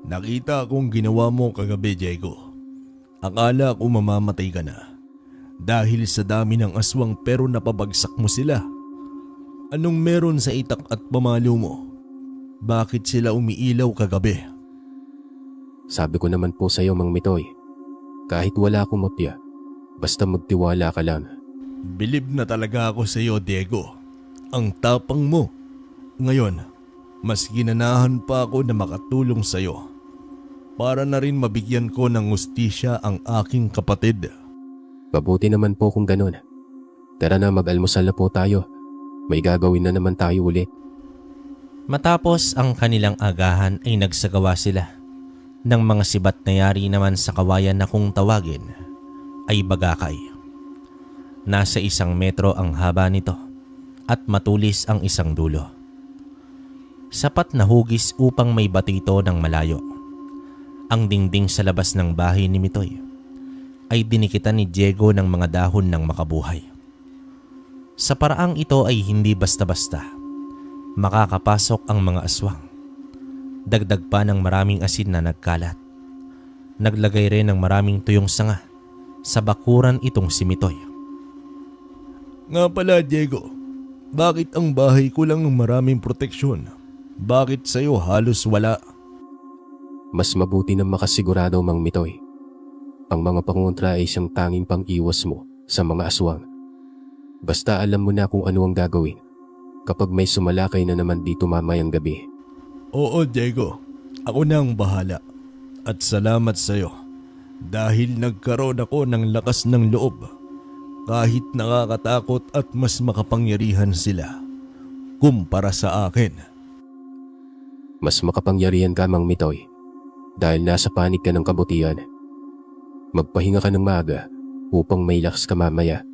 Nakita akong ginawa mo kagabi, Diego. Akala ko mamamatay ka na dahil sa dami ng aswang, pero napabagsak mo sila. Anong meron sa itak at pamalo mo? Bakit sila umiilaw kagabi? Sabi ko naman po sa iyo, Mang Mitoy. Kahit wala akong mutya, basta magtiwala ka lang. Bilib na talaga ako sa iyo, Diego. Ang tapang mo. Ngayon, mas ginanahan pa ako na makatulong sa iyo para na rin mabigyan ko ng hustisya ang aking kapatid. Mabuti naman po kung ganun. Tara na, mag-almusal na po tayo. May gagawin na naman tayo ulit. Matapos ang kanilang agahan ay nagsagawa sila ng mga sibat na yari naman sa kawayan na kung tawagin ay bagakay. Nasa 1 metro ang haba nito at matulis ang isang dulo. Sapat na hugis upang may batito ng malayo. Ang dingding sa labas ng bahay ni Mitoy ay dinikitan ni Diego ng mga dahon ng makabuhay. Sa paraang ito ay hindi basta-basta makakapasok ang mga aswang. Dagdag pa ng maraming asin na nagkalat. Naglagay rin ng maraming tuyong sanga sa bakuran itong si Mitoy. Nga pala, Diego, bakit ang bahay ko lang maraming proteksyon? Bakit sa'yo halos wala? Mas mabuti na makasigurado, Mang Mitoy. Ang mga pangontra ay siyang tanging pang-iwas mo sa mga aswang. Basta alam mo na kung ano ang gagawin kapag may sumalakay na naman dito mamayang gabi. Oo, Diego. Ako na ang bahala. At salamat sa'yo dahil nagkaroon ako ng lakas ng loob. Kahit nakakatakot at mas makapangyarihan sila kumpara sa akin. Mas makapangyarihan ka, Mang Mitoy, dahil nasa panig ka ng kabutihan. Magpahinga ka ng maaga upang may lakas ka mamaya.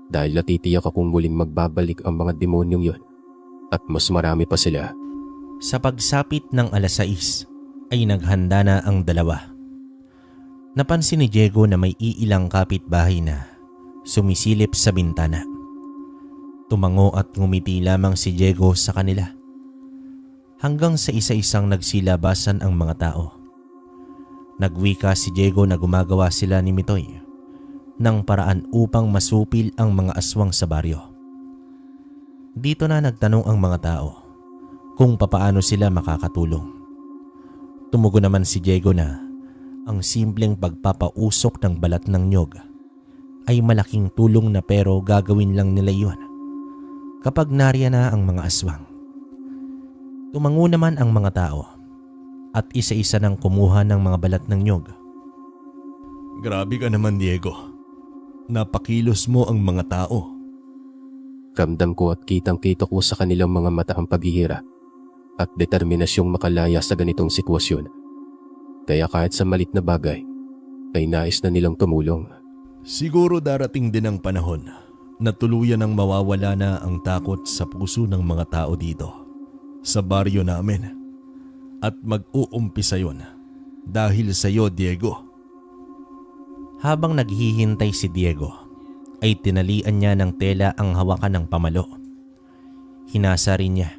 Dahil natitiyak akong muling magbabalik ang mga demonyong yon at mas marami pa sila. Sa pagsapit ng 6:00 ay naghanda na ang dalawa. Napansin ni Diego na may iilang kapitbahay na sumisilip sa bintana. Tumango at ngumiti lamang si Diego sa kanila. Hanggang sa isa-isang nagsilabasan ang mga tao. Nagwika si Diego na gumagawa sila ni Mitoy ng paraan upang masupil ang mga aswang sa baryo. Dito na nagtanong ang mga tao kung papaano sila makakatulong. Tumugon naman si Diego na ang simpleng pagpapausok ng balat ng nyog ay malaking tulong na pero gagawin lang nila iyon kapag nariyan na ang mga aswang. Tumango naman ang mga tao at isa-isa nang kumuha ng mga balat ng nyog. Grabe ka naman, Diego. Napakilos mo ang mga tao. Ramdam ko at kitang-kita ko sa kanilang mga mata ang paghihira at determinasyong makalaya sa ganitong sitwasyon. Kaya kahit sa malit na bagay, ay nais na nilang tumulong. Siguro darating din ang panahon na tuluyan ang mawawala na ang takot sa puso ng mga tao dito sa baryo namin. At mag-uumpisa yon dahil sa iyo, Diego. Habang naghihintay si Diego, ay tinalian niya ng tela ang hawakan ng pamalo. Hinasa rin niya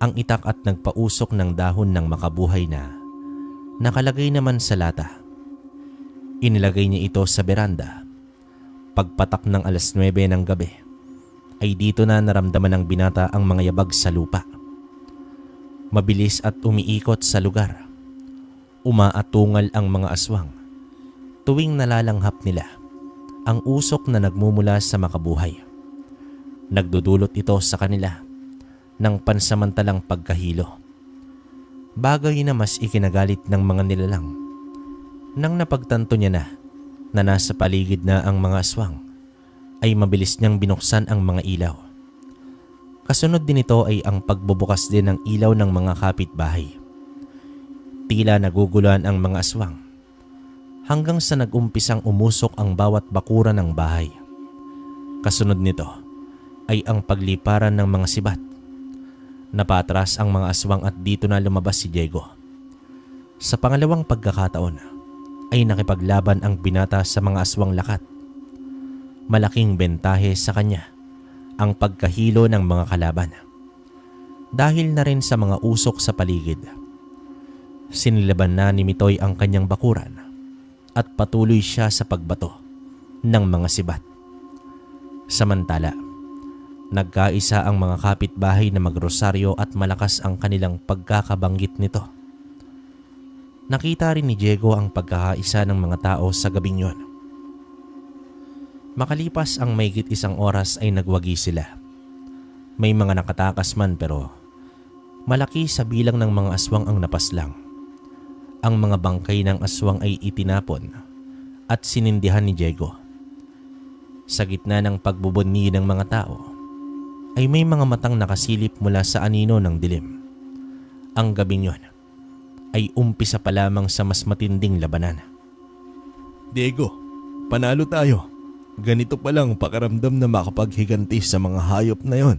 ang itak at nagpausok ng dahon ng makabuhay na nakalagay naman sa lata. Inilagay niya ito sa beranda. Pagpatak ng 9:00 ng gabi, ay dito na naramdaman ng binata ang mga yabag sa lupa. Mabilis at umiikot sa lugar. Umaatungal ang mga aswang tuwing nalalanghap nila ang usok na nagmumula sa makabuhay. Nagdudulot ito sa kanila ng pansamantalang pagkahilo. Bagay na mas ikinagalit ng mga nilalang nang napagtanto niya na nasa paligid na ang mga aswang, ay mabilis niyang binuksan ang mga ilaw. Kasunod din ito ay ang pagbubukas din ng ilaw ng mga kapitbahay. Tila naguguluhan ang mga aswang hanggang sa nag-umpisang umusok ang bawat bakuran ng bahay. Kasunod nito ay ang pagliparan ng mga sibat. Napatras ang mga aswang at dito na lumabas si Diego. Sa pangalawang pagkakataon ay nakipaglaban ang binata sa mga aswang lakat. Malaking bentahe sa kanya ang pagkahilo ng mga kalaban. Dahil na rin sa mga usok sa paligid, sinilaban na ni Mitoy ang kanyang bakuran at patuloy siya sa pagbato ng mga sibat. Samantala, nagkaisa ang mga kapitbahay na magrosaryo at malakas ang kanilang pagkakabanggit nito. Nakita rin ni Diego ang pagkakaisa ng mga tao sa gabing yon. Makalipas ang mahigit 1 oras ay nagwagi sila. May mga nakatakas man pero malaki sa bilang ng mga aswang ang napaslang. Ang mga bangkay ng aswang ay itinapon at sinindihan ni Diego. Sa gitna ng pagbubunyi ng mga tao, ay may mga matang nakasilip mula sa anino ng dilim. Ang gabing yon ay umpisa pa lamang sa mas matinding labanan. Diego, panalo tayo. Ganito pa lang pakiramdam na makapaghiganti sa mga hayop na yon.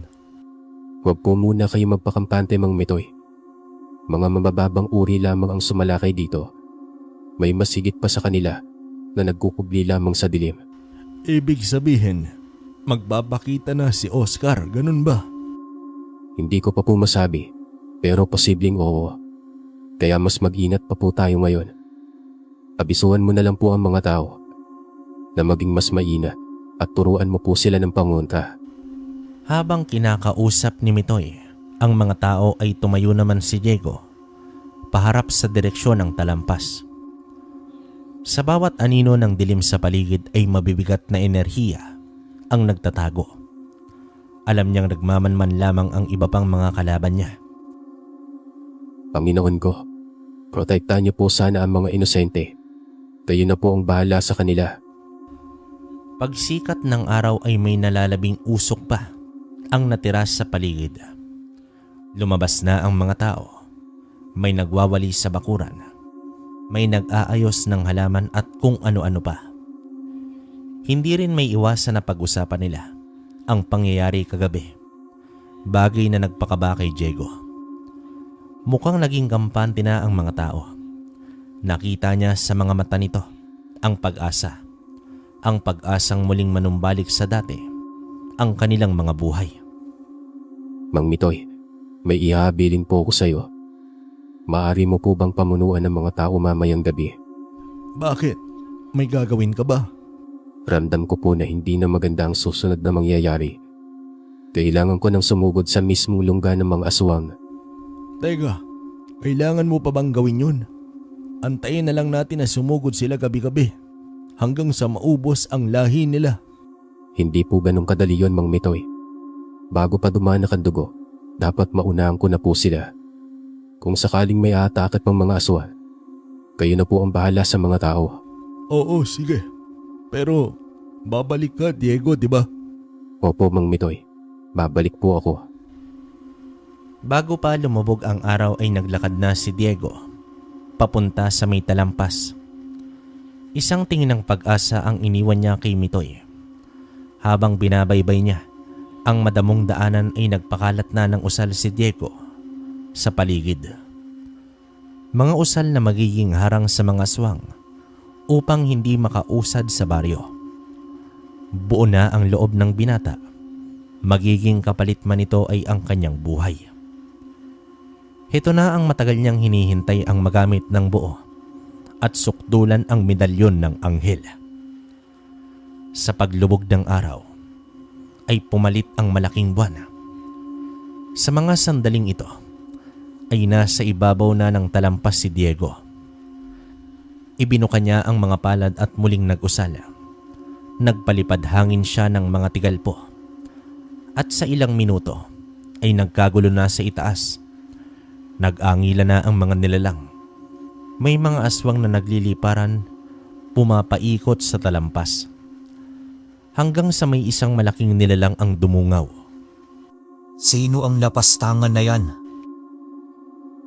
Huwag po muna kayo magpakampante, Mang Mitoy. Mga mabababang uri lamang ang sumalakay dito. May masigit pa sa kanila na nagkukubli lamang sa dilim. Ibig sabihin, magbabakita na si Oscar, ganun ba? Hindi ko pa po masabi, pero posibleng oo. Kaya mas mag-ingat pa po tayo ngayon. Abisuhan mo na lang po ang mga tao na maging mas maingat at turuan mo po sila ng pangunta. Habang kinakausap ni Mitoy, ang mga tao ay tumayo naman si Diego paharap sa direksyon ng talampas. Sa bawat anino ng dilim sa paligid ay mabibigat na enerhiya ang nagtatago. Alam niyang nagmamanman lamang ang iba pang mga kalaban niya. Panginoon ko, protektahan niyo po sana ang mga inosente. Kayo na po ang bahala sa kanila. Pagsikat ng araw ay may nalalabing usok pa ang natira sa paligid. Lumabas na ang mga tao. May nagwawali sa bakuran. May nag-aayos ng halaman at kung ano-ano pa. Hindi rin may iwasan na pag-usapan nila ang pangyayari kagabi. Bagay na nagpakaba kay Diego. Mukhang naging kampante na ang mga tao. Nakita niya sa mga mata nito ang pag-asa. Ang pag-asang muling manumbalik sa dati ang kanilang mga buhay. Mang Mitoy, may ihabilin po ako sa iyo. Maaari mo po bang pamunuan ng mga tao mamayang gabi? Bakit? May gagawin ka ba? Ramdam ko po na hindi na maganda ang susunod na mangyayari. Kailangan ko nang sumugod sa mismong lungga ng mga aswang. Teka, kailangan mo pa bang gawin yun? Antayin na lang natin na sumugod sila gabi-gabi hanggang sa maubos ang lahi nila. Hindi po ganun kadali yun, Mang Mitoy. Bago pa dumanak ang dugo, dapat maunahan ko na po sila. Kung sakaling may aatakat pang mga aswang, kayo na po ang bahala sa mga tao. Oo, sige. Pero babalik ka, Diego, di ba? Opo, Mang Mitoy. Babalik po ako. Bago pa lumubog ang araw ay naglakad na si Diego papunta sa may talampas. Isang tingin ng pag-asa ang iniwan niya kay Mitoy. Habang binabaybay niya, ang madamong daanan ay nagpakalat na ng usal si Diego sa paligid. Mga usal na magiging harang sa mga aswang upang hindi makausad sa baryo. Buo na ang loob ng binata. Magiging kapalit man ito ay ang kanyang buhay. Ito na ang matagal niyang hinihintay ang magamit ng buo at sukdulan ang medalyon ng anghel. Sa paglubog ng araw ay pumalit ang malaking buwan. Sa mga sandaling ito ay nasa ibabaw na ng talampas si Diego. Ibinuka niya ang mga palad at muling nag-usala. Nagpalipad hangin siya ng mga tigalpo. At sa ilang minuto ay nagkagulo na sa itaas. Nag-angila na ang mga nilalang. May mga aswang na nagliliparan, pumapaikot sa talampas. Hanggang sa may isang malaking nilalang ang dumungaw. Sino ang lapastangan na yan?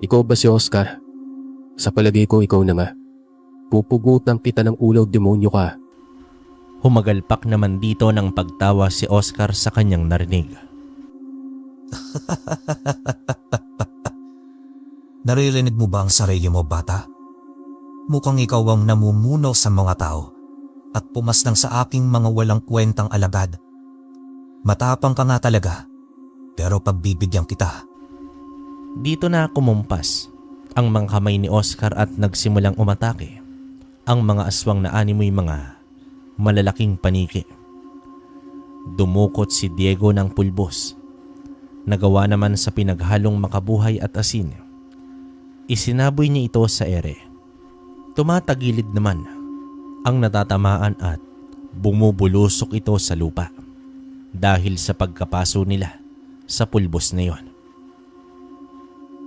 Ikaw ba si Oscar? Sa palagay ko ikaw na nga. Pupugutan kita ng ulaw, demonyo ka. Humagalpak naman dito ng pagtawa si Oscar sa kanyang narinig. Naririnig mo ba ang sarili mo, bata? Mukhang ikaw ang namumuno sa mga tao at pumaslang sa aking mga walang kwentang alagad. Matapang ka nga talaga, pero pagbibigyan kita. Dito na kumumpas ang mga kamay ni Oscar at nagsimulang umatake. Ang mga aswang na animoy mga malalaking paniki. Dumukot si Diego ng pulbos. Nagawa naman sa pinaghalong makabuhay at asin. Isinaboy niya ito sa ere. Tumatagilid naman ang natatamaan at bumubulusok ito sa lupa dahil sa pagkapaso nila sa pulbos na iyon.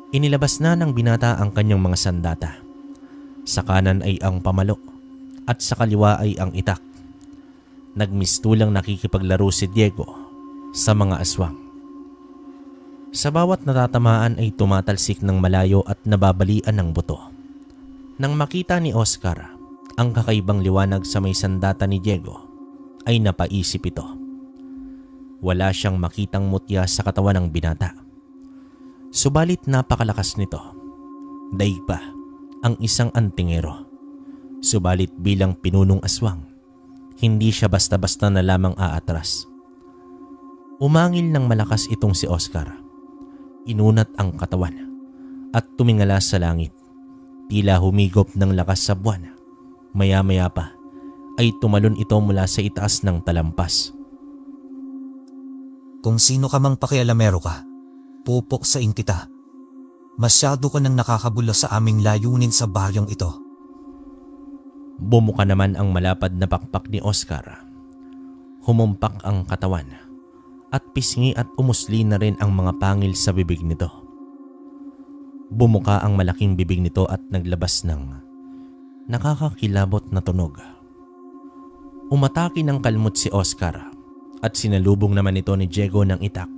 Inilabas na ng binata ang kanyang mga sandata. Sa kanan ay ang pamalo at sa kaliwa ay ang itak. Nagmistulang nakikipaglaro si Diego sa mga aswang. Sa bawat natatamaan ay tumatalsik ng malayo at nababalian ng buto. Nang makita ni Oscar ang kakaibang liwanag sa may sandata ni Diego, ay napaisip ito. Wala siyang makitang mutya sa katawan ng binata. Subalit napakalakas nito. Daig pa ang isang antingero. Subalit bilang pinunong aswang, hindi siya basta-basta na lamang aatras. Umangil ng malakas itong si Oscar. Inunat ang katawan at tumingala sa langit. Tila humigop ng lakas sa buwan. Maya-maya pa ay tumalon ito mula sa itaas ng talampas. Kung sino ka mang pakialamero ka, pupuksain kita. Masyado ka nang nakakabula sa aming layunin sa baryong ito. Bumuka naman ang malapad na pakpak ni Oscar. Humumpak ang katawan at pisngi at umusli na rin ang mga pangil sa bibig nito. Bumuka ang malaking bibig nito at naglabas ng nakakakilabot na tunog. Umatake ng kalmot si Oscar at sinalubong naman ito ni Diego ng itak.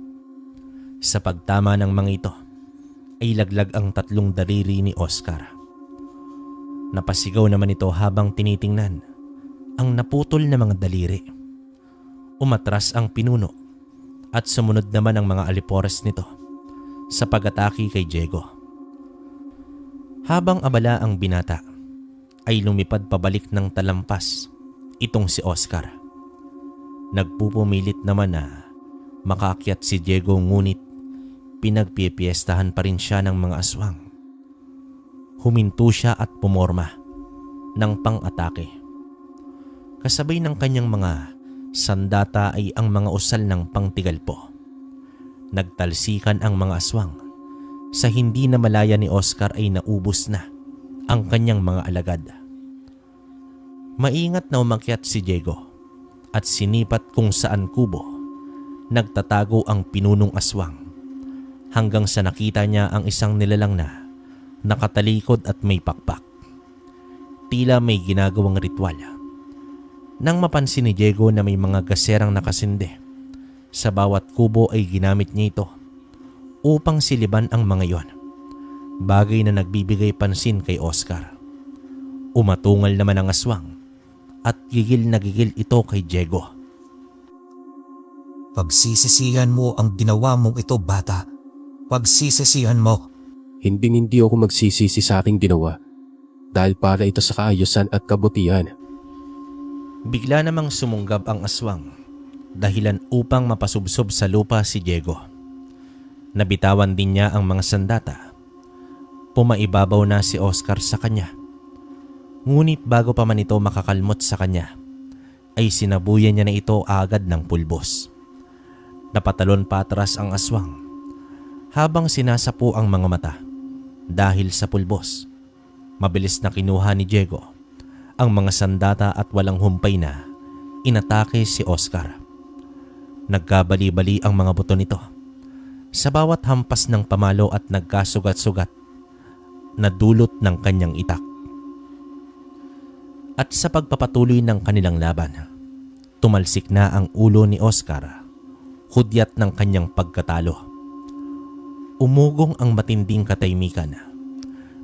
Sa pagtama ng mga ito ay laglag ang 3 daliri ni Oscar. Napasigaw naman ito habang tinitingnan ang naputol na mga daliri. Umatras ang pinuno at sumunod naman ang mga alipores nito sa pag-atake kay Diego. Habang abala ang binata, ay lumipad pabalik ng talampas itong si Oscar. Nagpupumilit naman na makaakyat si Diego, ngunit pinagpipiestahan pa rin siya ng mga aswang. Huminto siya at pumorma ng pang-atake. Kasabay ng kanyang mga sandata ay ang mga usal ng pangtigalpo. Nagtalsikan ang mga aswang. Sa hindi na malaya ni Oscar ay naubos na ang kanyang mga alagad. Maingat na umakyat si Diego at sinipat kung saan kubo nagtatago ang pinunong aswang, hanggang sa nakita niya ang isang nilalang na nakatalikod at may pakpak. Tila may ginagawang ritual. Nang mapansin ni Diego na may mga gaserang nakasinde sa bawat kubo, ay ginamit niya ito upang siliban ang mga yon, bagay na nagbibigay pansin kay Oscar. Umatungal naman ang aswang at gigil na gigil ito kay Diego. Pagsisisihan mo ang ginawa mong ito, bata. Pagsisisihan mo. Hindi ako magsisisi sa aking ginawa dahil para ito sa kaayusan at kabutihan. Bigla namang sumunggab ang aswang, dahilan upang mapasubsob sa lupa si Diego. Nabitawan din niya ang mga sandata. Pumaibabaw na si Oscar sa kanya. Ngunit bago pa man ito makakalmot sa kanya, ay sinabuyan niya na ito agad ng pulbos. Napatalon patras ang aswang habang sinasapu ang mga mata dahil sa pulbos. Mabilis na kinuha ni Diego ang mga sandata at walang humpay na inatake si Oscar. Nagkabali-bali ang mga buto nito sa bawat hampas ng pamalo at nagkasugat-sugat na dulot ng kanyang itak. At sa pagpapatuloy ng kanilang laban, tumalsik na ang ulo ni Oscar, hudyat ng kanyang pagkatalo. Umugong ang matinding katahimikan.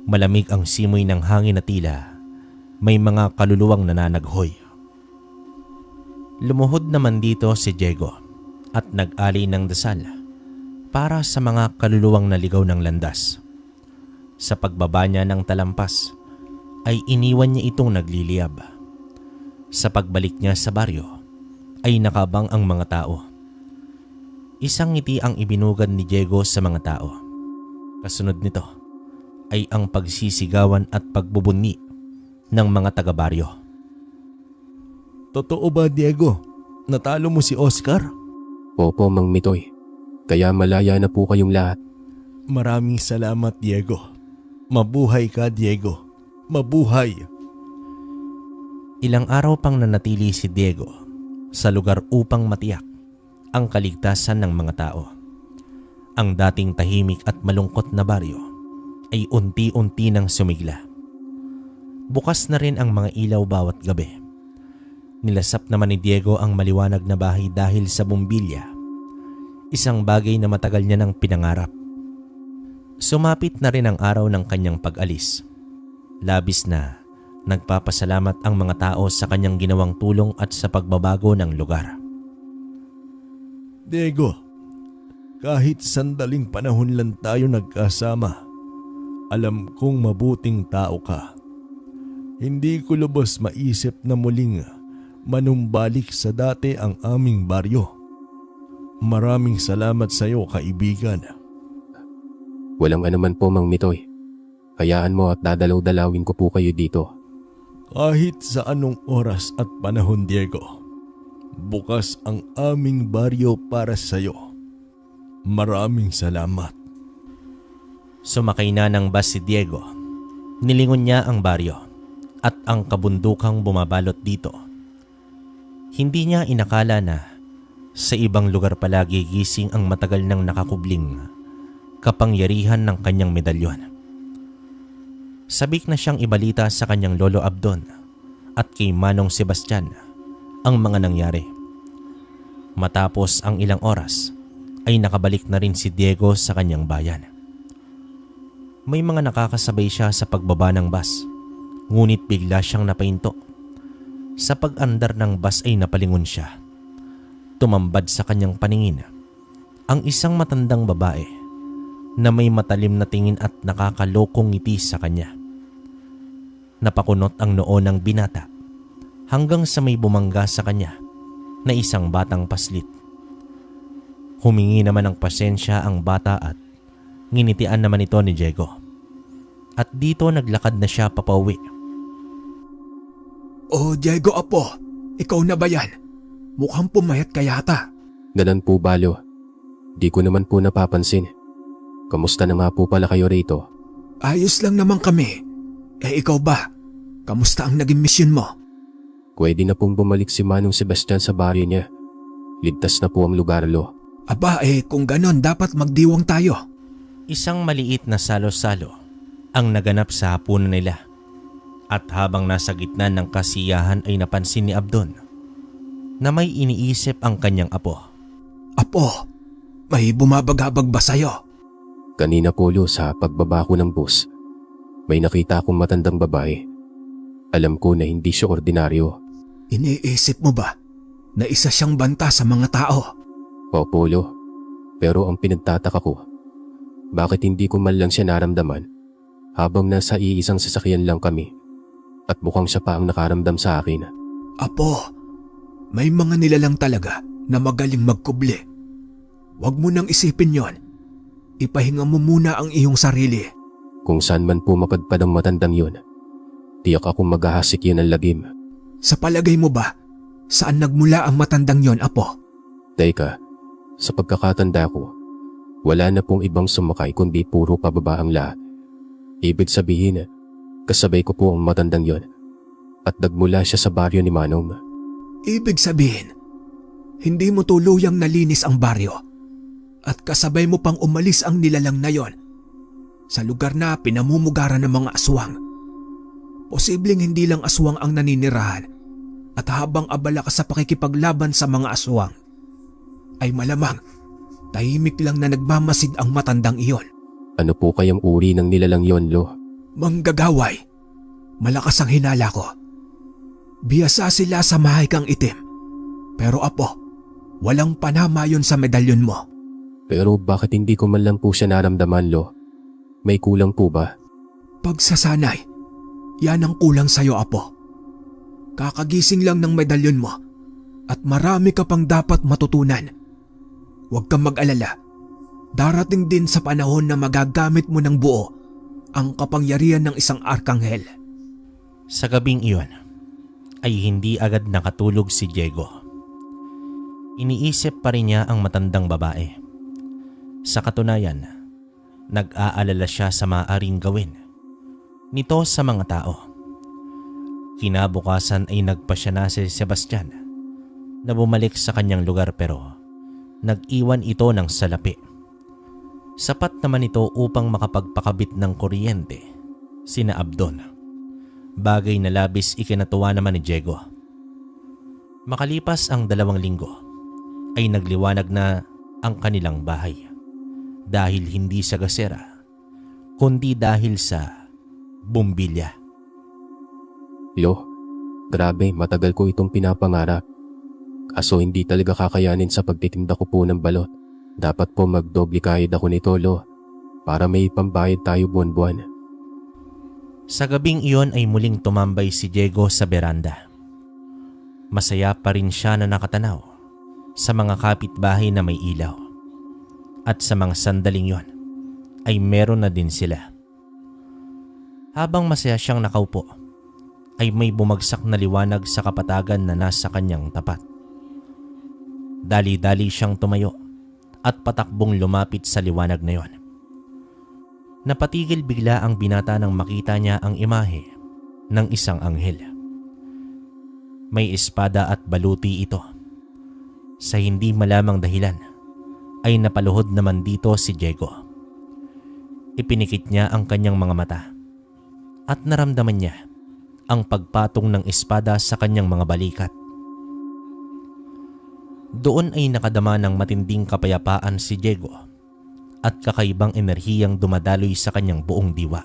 Malamig ang simoy ng hangin na tila may mga kaluluwang nananaghoy. Lumuhod naman dito si Diego at nag-alay ng dasal para sa mga kaluluwang naligaw ng landas. Sa pagbaba niya ng talampas ay iniwan niya itong nagliliyab. Sa pagbalik niya sa baryo ay nakabang ang mga tao. Isang ngiti ang ibinugad ni Diego sa mga tao. Kasunod nito ay ang pagsisigawan at pagbubunyi ng mga taga-baryo. Totoo ba, Diego? Natalo mo si Oscar? Opo, Mang Mitoy. Kaya malaya na po kayong lahat. Maraming salamat, Diego. Mabuhay ka, Diego. Mabuhay! Ilang araw pang nanatili si Diego sa lugar upang matiyak ang kaligtasan ng mga tao. Ang dating tahimik at malungkot na baryo ay unti-unti nang sumigla. Bukas na rin ang mga ilaw bawat gabi. Nilasap naman ni Diego ang maliwanag na bahay dahil sa bumbilya. Isang bagay na matagal niya nang pinangarap. Sumapit na rin ang araw ng kanyang pag-alis. Labis na nagpapasalamat ang mga tao sa kanyang ginawang tulong at sa pagbabago ng lugar. Diego, kahit sandaling panahon lang tayo nagkasama, alam kong mabuting tao ka. Hindi ko lubos maisip na muling manumbalik sa dati ang aming baryo. Maraming salamat sa iyo, kaibigan. Walang anuman po, Mang Mitoy. Hayaan mo at dadalaw-dalawin ko po kayo dito. Kahit sa anong oras at panahon, Diego, bukas ang aming baryo para sa iyo. Maraming salamat. Sumakay na ng bus si Diego. Nilingon niya ang baryo at ang kabundukang bumabalot dito. Hindi niya inakala na sa ibang lugar pala gigising ang matagal nang nakakubling kapangyarihan ng kanyang medalyon. Sabik na siyang ibalita sa kanyang lolo Abdon at kay Manong Sebastian ang mga nangyari. Matapos ang ilang oras ay nakabalik na rin si Diego sa kanyang bayan. May mga nakakasabay siya sa pagbaba ng bus, ngunit bigla siyang napahinto. Sa pag-andar ng bus ay napalingon siya. Tumambad sa kanyang paningin ang isang matandang babae na may matalim na tingin at nakakalokong ngiti sa kanya. Napakunot ang noo ng binata hanggang sa may bumangga sa kanya na isang batang paslit. Humingi naman ng pasensya ang bata at nginitian naman ito ni Diego. At dito naglakad na siya papauwi. Oh, Diego apo, ikaw na ba yan? Mukhang pumayat ka yata. Dalan po, Balo. Di ko naman po napapansin. Kamusta na nga po pala kayo rito? Ayos lang naman kami. Eh ikaw ba? Kamusta ang naging misyon mo? Pwede na pong bumalik si Manong Sebastian sa baryo niya. Ligtas na po ang lugar, Lo. Aba kung ganon dapat magdiwang tayo. Isang maliit na salo-salo ang naganap sa hapunan nila. At habang nasa gitna ng kasiyahan ay napansin ni Abdon na may iniisip ang kanyang apo. Apo, may bumabagabag ba sa'yo? Kanina po, Lo, sa pagbaba ko ng bus, may nakita akong matandang babae. Alam ko na hindi siya ordinaryo. Iniisip mo ba na isa siyang banta sa mga tao? Opo, Lo. Pero ang pinagtataka ko, bakit hindi ko man lang siya naramdaman habang nasa iisang sasakyan lang kami at mukhang siya pa ang nakaramdam sa akin. Apo, may mga nilalang talaga na magaling magkubli. Huwag mo nang isipin yon. Ipahinga mo muna ang iyong sarili. Kung saan man po mapadpad ang matandang yun, tiyak akong maghahasik yun ng lagim. Sa palagay mo ba, saan nagmula ang matandang yon, Apo? Teka, sa pagkakatanda ko, wala na pong ibang sumakay kundi puro pababa ang lahat. Ibig sabihin, kasabay ko po ang matandang yon at nagmula siya sa baryo ni Manong. Ibig sabihin, hindi mo tuluyang nalinis ang baryo at kasabay mo pang umalis ang nilalang na yon sa lugar na pinamumugaran ng mga aswang. Posibleng hindi lang aswang ang naninirahan at habang abala ka sa pakikipaglaban sa mga aswang, ay malamang tahimik lang na nagmamasid ang matandang iyon. Ano po kayang uri ng nilalang yon, Lo? Manggagaway. Malakas ang hinala ko. Biyasa sila sa mahikang itim. Pero Apo, walang panama yon sa medalyon mo. Pero bakit hindi ko man lang po siya naramdaman, Lo? May kulang po ba? Pagsasanay, yan ang kulang sa'yo, Apo. Kakagising lang ng medalyon mo at marami ka pang dapat matutunan. Huwag kang mag-alala. Darating din sa panahon na magagamit mo ng buo ang kapangyarihan ng isang arkanghel. Sa gabing iyon ay hindi agad nakatulog si Diego. Iniisip pa rin niya ang matandang babae. Sa katunayan, nag-aalala siya sa maaaring gawin nito sa mga tao. Kinabukasan ay nagpasya na si Sebastian na bumalik sa kanyang lugar pero nag-iwan ito ng salapi. Sapat naman ito upang makapagpakabit ng kuryente sina Abdon. Bagay na labis ikinatuwa naman ni Diego. Makalipas ang 2 linggo ay nagliwanag na ang kanilang bahay. Dahil hindi sa gasera, kundi dahil sa bumbilya. Lo, grabe matagal ko itong pinapangarap. Kaso hindi talaga kakayanin sa pagtitinda ko po ng balot. Dapat po magdoble kahit ako nito, Lo, para may pambayad tayo buwan-buwan. Sa gabing iyon ay muling tumambay si Diego sa beranda. Masaya pa rin siya na nakatanaw sa mga kapitbahay na may ilaw. At sa mga sandaling yon ay meron na din sila. Habang masaya siyang nakaupo, ay may bumagsak na liwanag sa kapatagan na nasa kanyang tapat. Dali-dali siyang tumayo at patakbong lumapit sa liwanag na yon. Napatigil bigla ang binata nang makita niya ang imahe ng isang anghel. May espada at baluti ito. Sa hindi malamang dahilan ay napaluhod naman dito si Diego. Ipinikit niya ang kanyang mga mata at naramdaman niya ang pagpatong ng espada sa kanyang mga balikat. Doon ay nakadama ng matinding kapayapaan si Diego at kakaibang enerhiyang dumadaloy sa kanyang buong diwa.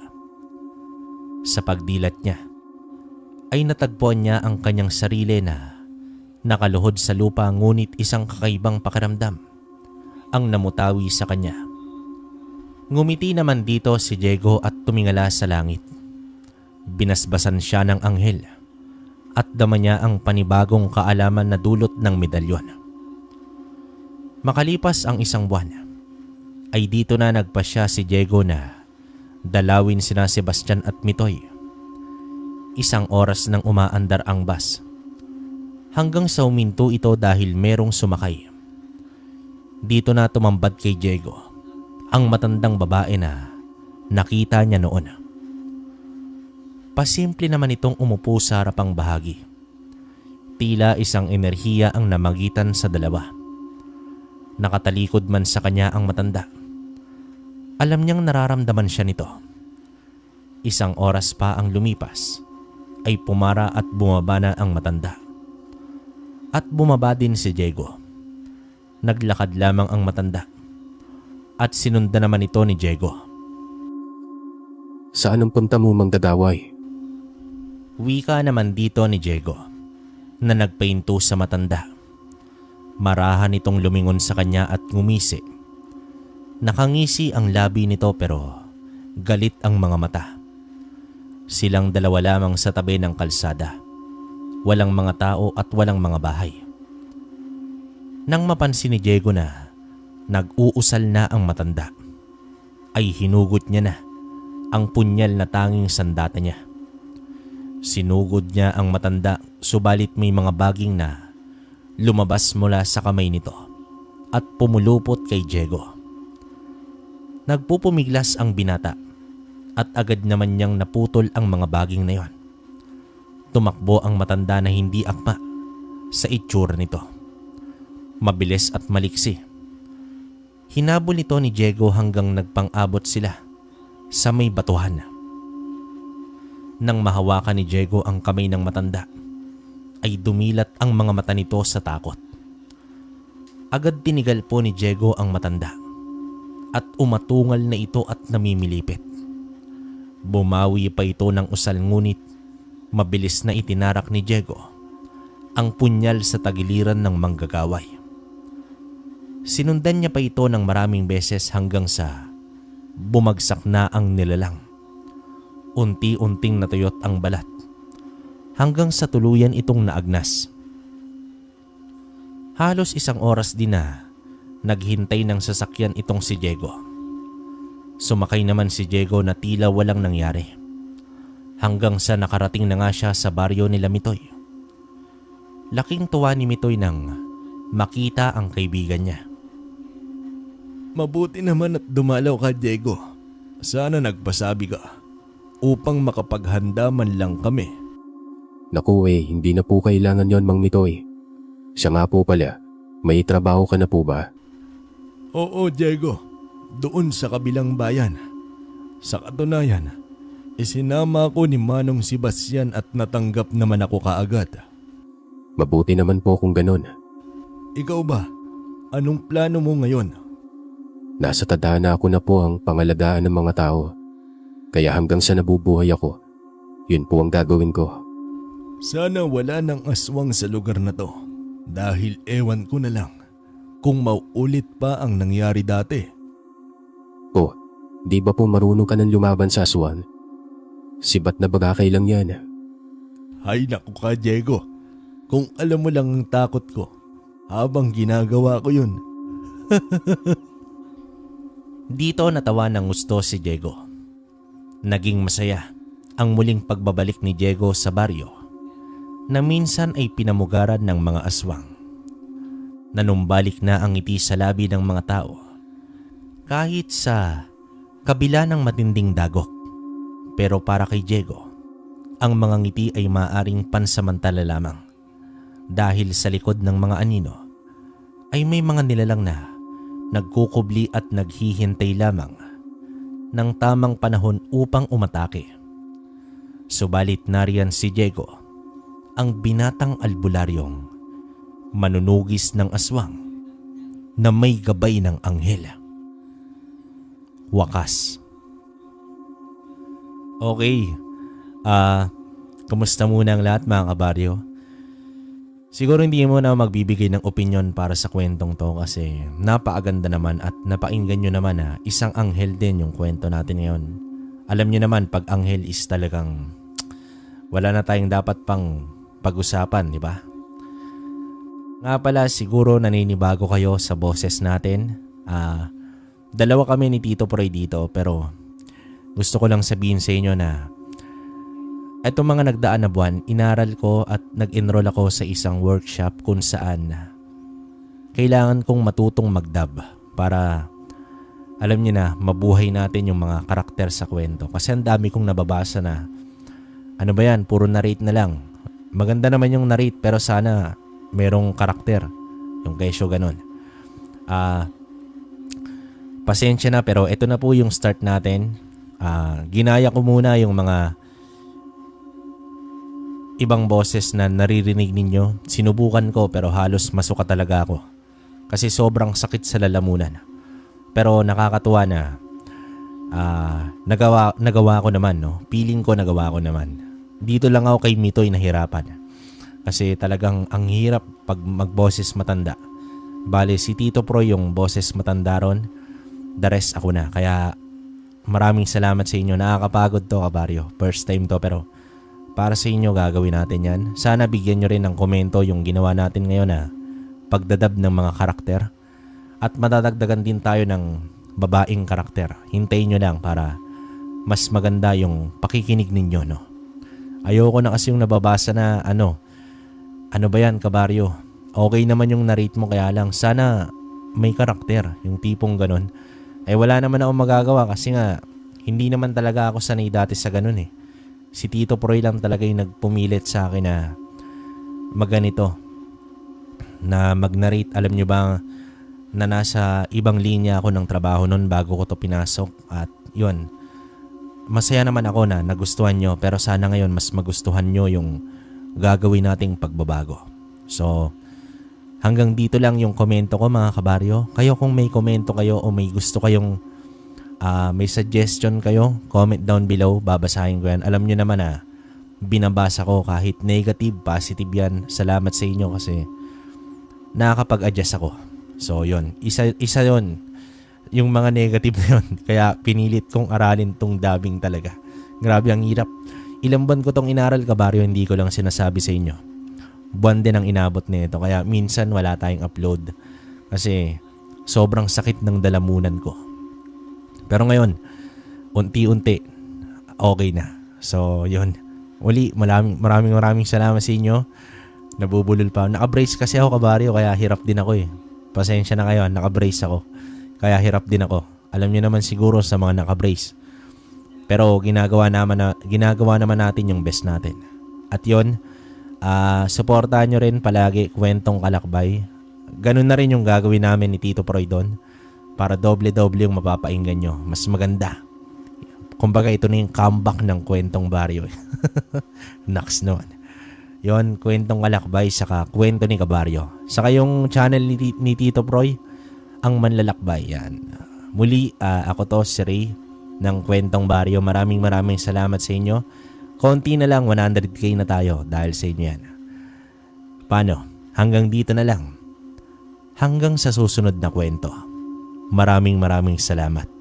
Sa pagdilat niya, ay natagpuan niya ang kanyang sarili na nakaluhod sa lupa, ngunit isang kakaibang pakiramdam ang namutawi sa kanya. Ngumiti naman dito si Diego at tumingala sa langit. Binasbasan siya ng anghel at dama niya ang panibagong kaalaman na dulot ng medalyon. Makalipas ang isang buwan, ay dito na nagpasya si Diego na dalawin sina Sebastian at Mitoy. Isang oras nang umaandar ang bus, hanggang sa uminto ito dahil merong sumakay. Dito na tumambad kay Diego ang matandang babae na nakita niya noon. Pasimple naman itong umupo sa harapang bahagi. Tila isang enerhiya ang namagitan sa dalawa. Nakatalikod man sa kanya ang matanda. Alam niyang nararamdaman siya nito. Isang oras pa ang lumipas, ay pumara at bumaba na ang matanda. At bumaba din si Diego. Naglakad lamang ang matanda at sinundan naman ito ni Diego. Saan ang punta mo, manggagaway? Wika naman dito ni Diego na nagpahinto sa matanda. Marahan itong lumingon sa kanya at ngumisi. Nakangisi ang labi nito pero galit ang mga mata. Silang dalawa lamang sa tabi ng kalsada. Walang mga tao at walang mga bahay. Nang mapansin ni Diego na nag-uusal na ang matanda, ay hinugot niya na ang punyal na tanging sandata niya. Sinugod niya ang matanda, subalit may mga baging na lumabas mula sa kamay nito at pumulupot kay Diego. Nagpupumiglas ang binata at agad naman niyang naputol ang mga baging na yon. Tumakbo ang matanda na hindi akma sa itsura nito. Mabilis at maliksi. Hinabol ito ni Diego hanggang nagpang-abot sila sa may batuhan. Nang mahawakan ni Diego ang kamay ng matanda, ay dumilat ang mga mata nito sa takot. Agad tinigal po ni Diego ang matanda at umatungal na ito at namimilipit. Bumawi pa ito ng usal, ngunit mabilis na itinarak ni Diego ang punyal sa tagiliran ng manggagaway. Sinundan niya pa ito ng maraming beses hanggang sa bumagsak na ang nilalang. Unti-unting natuyot ang balat hanggang sa tuluyan itong naagnas. Halos isang oras din na naghintay ng sasakyan itong si Diego. Sumakay naman si Diego na tila walang nangyari hanggang sa nakarating na nga siya sa baryo nila Mitoy. Laking tuwa ni Mitoy nang makita ang kaibigan niya. Mabuti naman at dumalaw ka, Diego. Sana nagpasabi ka upang makapaghanda man lang kami. Naku hindi na po kailangan yon, Mang Mitoy. Siya nga po pala, may trabaho ka na po ba? Oo, Diego. Doon sa kabilang bayan. Sa katunayan, isinama ako ni Manong Sebastian at natanggap naman ako kaagad. Mabuti naman po kung ganun. Ikaw ba? Anong plano mo ngayon? Nasa tadhana ko na po ang pangalagaan ng mga tao. Kaya hanggang sa nabubuhay ako, yun po ang gagawin ko. Sana wala ng aswang sa lugar na to. Dahil ewan ko na lang kung mauulit pa ang nangyari dati. Po, di ba po marunong ka ng lumaban sa aswang? Sibat na bagakay lang yan. Hay naku ka, Diego. Kung alam mo lang ang takot ko habang ginagawa ko yun. Dito natawa ng gusto si Diego. Naging masaya ang muling pagbabalik ni Diego sa baryo na minsan ay pinamugaran ng mga aswang. Nanumbalik na ang ngiti sa labi ng mga tao kahit sa kabila ng matinding dagok. Pero para kay Diego, ang mga ngiti ay maaring pansamantala lamang dahil sa likod ng mga anino ay may mga nilalang na nagkukubli at naghihintay lamang ng tamang panahon upang umatake. Subalit nariyan si Diego, ang binatang albularyong manunugis ng aswang na may gabay ng anghel. Wakas. Okay, kamusta muna ang lahat mga kabaryo? Siguro hindi mo na magbibigay ng opinion para sa kwentong to kasi napakaganda naman at napakinggan nyo naman na isang anghel din yung kwento natin ngayon. Alam nyo naman pag anghel is talagang wala na tayong dapat pang pag-usapan, di ba? Nga pala, siguro naninibago kayo sa boses natin. Dalawa kami ni Tito Proy dito pero gusto ko lang sabihin sa inyo na itong mga nagdaan na buwan, inaral ko at nag-enroll ako sa isang workshop kung saan kailangan kong matutong mag-dub para alam niyo na mabuhay natin yung mga karakter sa kwento. Kasi ang dami kong nababasa na ano ba yan, puro narrate na lang. Maganda naman yung narrate pero sana merong karakter. Yung kesyo ganun. Pasensya na pero ito na po yung start natin. Ginaya ko muna yung mga ibang boses na naririnig ninyo. Sinubukan ko pero halos masuka talaga ako. Kasi sobrang sakit sa lalamunan. Pero nakakatuwa na nagawa ko naman. No? Feeling ko nagawa ko naman. Dito lang ako kay Mitoy nahirapan. Kasi talagang ang hirap pag magboses matanda. Bale si Tito Proy yung boses matanda ron. The rest ako na. Kaya maraming salamat sa inyo. Nakakapagod to kabaryo. First time to pero para sa inyo gagawin natin yan. Sana bigyan nyo rin ng komento yung ginawa natin ngayon na pagdadab ng mga karakter. At madadagdagan din tayo ng babaeng karakter. Hintayin nyo lang para mas maganda yung pakikinig ninyo, no? Ayoko na kasi yung nababasa na ano ba yan kabaryo? Okay naman yung narrate mo kaya lang sana may karakter, yung tipong ganun. Wala naman ako magagawa kasi nga hindi naman talaga ako sanay dati sa ganun eh. Si Tito Proy lang talaga yung nagpumilit sa akin na magganito. Na mag-narrate. Alam nyo ba na nasa ibang linya ako ng trabaho noon bago ko to pinasok. At yun, masaya naman ako na nagustuhan nyo pero sana ngayon mas magustuhan nyo yung gagawin nating pagbabago. So, hanggang dito lang yung komento ko mga kabaryo. Kayo kung may komento kayo o may gusto kayong may suggestion kayo, comment down below, babasahin ko yan. Alam nyo naman na binabasa ko kahit negative, positive yan. Salamat sa inyo kasi nakakapag-adjust ako. So yun, isa yun. Yung mga negative na yun. Kaya pinilit kong aralin tong dubbing talaga. Grabe ang hirap. Ilang buwan ko tong inaral kabaryo, hindi ko lang sinasabi sa inyo. Buwan din ang inabot nito. Kaya minsan wala tayong upload. Kasi sobrang sakit ng dalamunan ko. Pero ngayon, unti-unti, okay na. So, yun. Uli, maraming salamat sa inyo. Nabubulol pa. Naka-brace kasi ako kabaryo, kaya hirap din ako eh. Pasensya na kayo, naka-brace ako. Kaya hirap din ako. Alam niyo naman siguro sa mga naka-brace. Pero ginagawa naman natin yung best natin. At yun, supportahan nyo rin palagi Kwentong Kalakbay. Ganun na rin yung gagawin namin ni Tito Proy doon. Para doble-doble yung mapapainggan nyo. Mas maganda. Kumbaga ito na yung comeback ng Kwentong Baryo. Naks naman. Yon, kwentong alakbay saka kwento ni Kabaryo. Saka yung channel ni Tito Proy, ang Manlalakbay. Yan. Muli, ako to si Ray ng Kwentong Baryo. Maraming salamat sa inyo. Konti na lang, 100k na tayo dahil sa inyo yan. Paano? Hanggang dito na lang. Hanggang sa susunod na kwento. Maraming salamat.